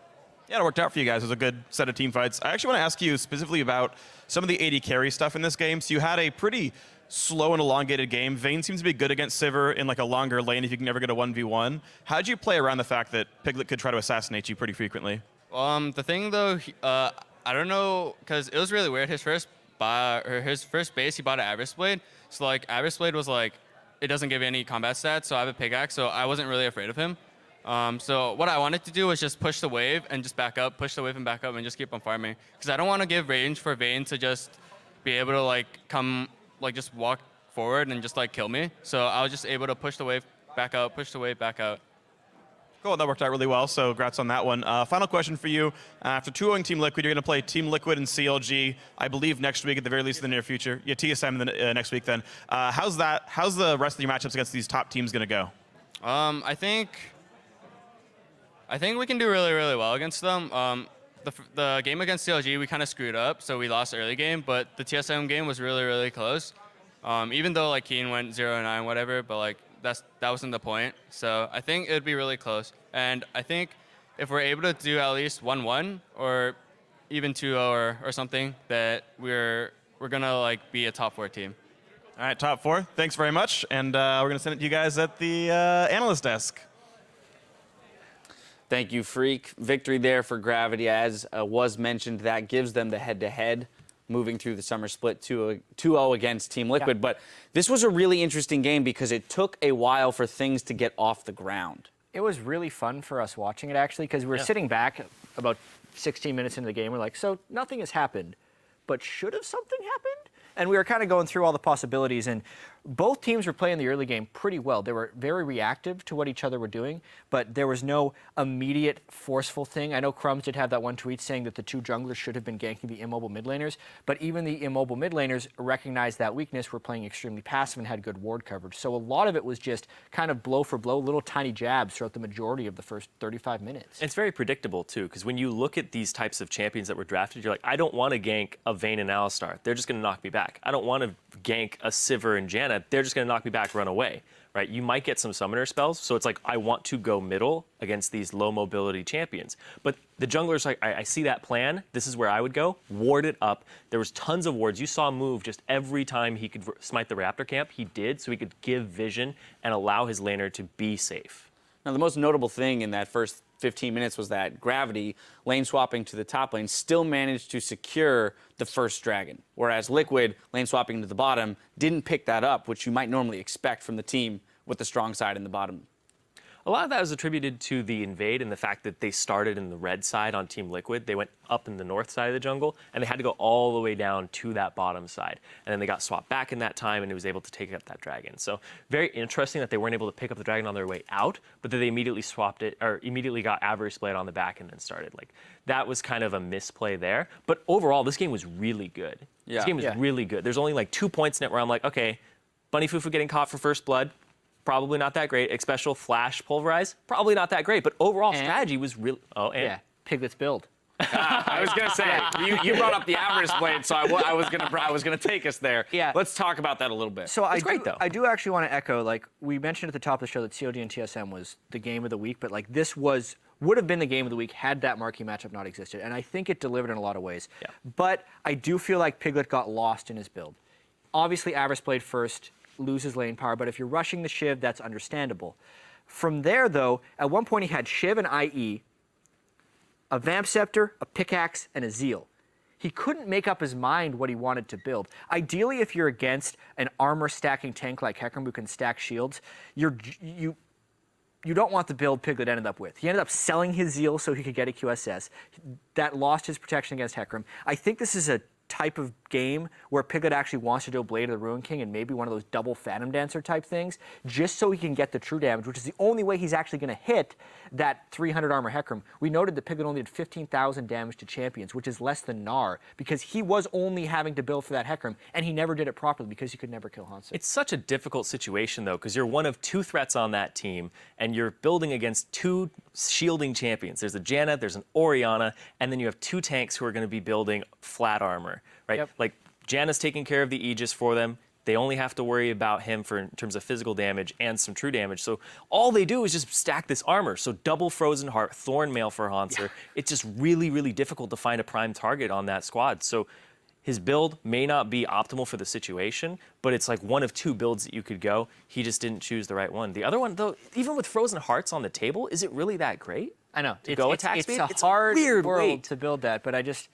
Yeah, it worked out for you guys. It was a good set of team fights. I actually want to ask you specifically about some of the AD carry stuff in this game. So you had a pretty slow and elongated game. Vayne seems to be good against Sivir in like a longer lane if you can never get a 1v1. How'd you play around the fact that Piglet could try to assassinate you pretty frequently? The thing though, I don't know, because it was really weird. His first base, he bought an Abyss Blade. So like Abyss Blade was like, it doesn't give any combat stats, so I have a pickaxe, so I wasn't really afraid of him. So what I wanted to do was just push the wave and just back up, push the wave and back up and just keep on farming. Because I don't want to give range for Vayne to just be able to like come, like just walk forward and just like kill me. So I was just able to push the wave back out, push the wave back out. Cool, that worked out really well, so congrats on that one. Final question for you. After 2-0 Team Liquid, you're going to play Team Liquid and CLG, I believe, next week, at the very least in the near future. Yeah, TSM next week then. How's the rest of your matchups against these top teams going to go? I think we can do really, really well against them. The game against CLG, we kind of screwed up, so we lost early game, but the TSM game was really, really close. Even though like Keen went 0-9, whatever, but like that wasn't the point. So I think it would be really close. And I think if we're able to do at least 1-1 or even 2-0 or something, that we're gonna like be a top 4 team. All right, top 4. Thanks very much. And we're going to send it to you guys at the analyst desk. Thank you, Freak. Victory there for Gravity. As was mentioned, that gives them the head-to-head moving through the summer split 2-0 against Team Liquid. Yeah. But this was a really interesting game because it took a while for things to get off the ground. It was really fun for us watching it, actually, because we were sitting back about 16 minutes into the game. We're like, so nothing has happened, but should have something happened? And we were kind of going through all the possibilities, and both teams were playing the early game pretty well. They were very reactive to what each other were doing, but there was no immediate forceful thing. I know Crumbs did have that one tweet saying that the 2 junglers should have been ganking the immobile mid laners, but even the immobile mid laners recognized that weakness, were playing extremely passive and had good ward coverage. So a lot of it was just kind of blow for blow, little tiny jabs throughout the majority of the first 35 minutes. It's very predictable, too, because when you look at these types of champions that were drafted, you're like, I don't want to gank a Vayne and Alistar. They're just going to knock me back. I don't want to gank a Sivir and Janna. They're just going to knock me back, run away, right? You might get some summoner spells, so it's like, I want to go middle against these low mobility champions. But the jungler's like, I see that plan. This is where I would go. Ward it up. There was tons of wards. You saw him move just every time he could smite the Raptor camp. He did, so he could give vision and allow his laner to be safe. Now, the most notable thing in that first 15 minutes was that Gravity, lane swapping to the top lane, still managed to secure the first dragon, whereas Liquid, lane swapping to the bottom, didn't pick that up, which you might normally expect from the team with the strong side in the bottom. A lot of that was attributed to the invade and the fact that they started in the red side on Team Liquid. They went up in the north side of the jungle, and they had to go all the way down to that bottom side. And then they got swapped back in that time, and it was able to take up that dragon. So very interesting that they weren't able to pick up the dragon on their way out, but that they immediately swapped it, or immediately got Average Blade on the back and then started. Like, that was kind of a misplay there. But overall, this game was really good. Yeah. This game was really good. There's only like 2 points in it where I'm like, okay, Bunny Fufu getting caught for first blood, probably not that great. Special Flash Pulverize, probably not that great. But overall strategy was really... Oh, and... Yeah, Piglet's build. I was gonna say you brought up the Average Blade, so I was gonna take us there. Yeah. Let's talk about that a little bit. So It's great, though. I do actually want to echo, like we mentioned at the top of the show, that COD and TSM was the game of the week, but like this would have been the game of the week had that marquee matchup not existed, and I think it delivered in a lot of ways. Yeah. But I do feel like Piglet got lost in his build. Obviously, Average Blade first, loses lane power, but if you're rushing the Shiv, that's understandable. From there, though, at one point he had Shiv and IE, a Vamp Scepter, a Pickaxe, and a Zeal. He couldn't make up his mind what he wanted to build. Ideally, if you're against an armor-stacking tank like Hecarim who can stack shields, you don't want the build Piglet ended up with. He ended up selling his Zeal so he could get a QSS. That lost his protection against Hecarim. I think this is a type of game where Piglet actually wants to do a Blade of the Ruin King and maybe one of those double Phantom Dancer type things, just so he can get the true damage, which is the only way he's actually going to hit that 300 armor Hecarim. We noted that Piglet only did 15,000 damage to champions, which is less than Gnar, because he was only having to build for that Hecarim, and he never did it properly because he could never kill Hanzo. It's such a difficult situation, though, because you're one of 2 threats on that team, and you're building against 2 shielding champions. There's a Janna, there's an Orianna, and then you have 2 tanks who are going to be building flat armor, right? Yep. Like, Janna's taking care of the Aegis for them. They only have to worry about him in terms of physical damage and some true damage. So all they do is just stack this armor. So double Frozen Heart, Thorn Mail for Hanser. Yeah. It's just really, really difficult to find a prime target on that squad. So his build may not be optimal for the situation, but it's like one of 2 builds that you could go. He just didn't choose the right one. The other one, though, even with Frozen Hearts on the table, is it really that great? I know. To go attack speed? It's a hard weird world to build that, but I just...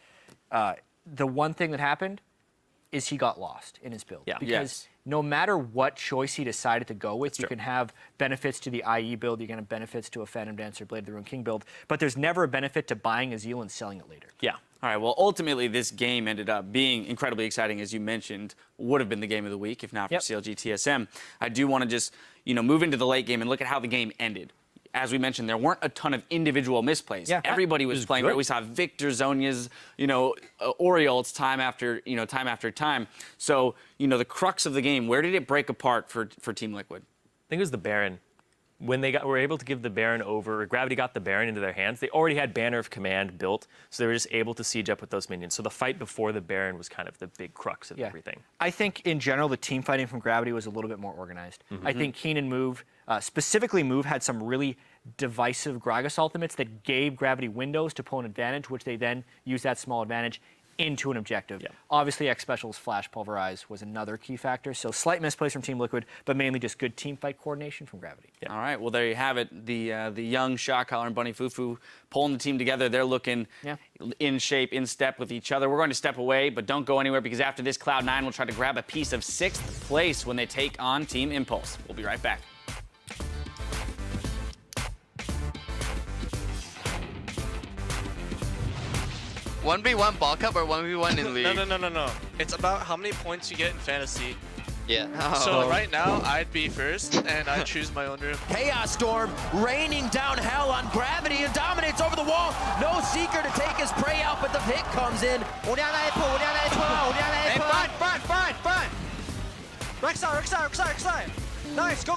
the one thing that happened is he got lost in his build. Yeah. Because no matter what choice he decided to go with, you can have benefits to the IE build, you can have benefits to a Phantom Dancer, Blade of the Ruin King build, but there's never a benefit to buying a Zeal and selling it later. Yeah. All right, well, ultimately, this game ended up being incredibly exciting, as you mentioned, would have been the game of the week if not for CLG TSM. I do want to just, move into the late game and look at how the game ended. As we mentioned, there weren't a ton of individual misplays. Yeah, everybody was playing. Right? We saw Victor, Zhonya's, Oriol's time after time. So, the crux of the game, where did it break apart for Team Liquid? I think it was the Baron. When they were able to give the Baron over, Gravity got the Baron into their hands, they already had Banner of Command built, so they were just able to siege up with those minions. So the fight before the Baron was kind of the big crux of everything. I think, in general, the team fighting from Gravity was a little bit more organized. I think Keen and Move, specifically Move, had some really divisive Gragas ultimates that gave Gravity windows to pull an advantage, which they then used that small advantage into an objective. Yeah. Obviously, X Special's Flash Pulverize was another key factor, so slight misplays from Team Liquid, but mainly just good team fight coordination from Gravity. Yeah. All right, well, there you have it. The young Shot Caller and Bunny Fufu pulling the team together. They're looking in shape, in step with each other. We're going to step away, but don't go anywhere because after this, Cloud9 will try to grab a piece of 6th place when they take on Team Impulse. We'll be right back. 1v1 ball cup or 1v1 in league? No. It's about how many points you get in fantasy. Yeah. So right now, I'd be first, and I'd choose my own room. Chaos Storm raining down hell on Gravity and dominates over the wall. No Seeker to take his prey out, but the hit comes in. Hey, front! Rek'Sai! Nice, go!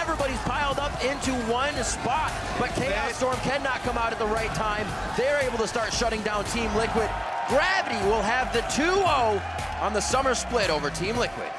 Everybody's piled up into one spot, but Chaos Storm cannot come out at the right time. They're able to start shutting down Team Liquid. Gravity will have the 2-0 on the summer split over Team Liquid.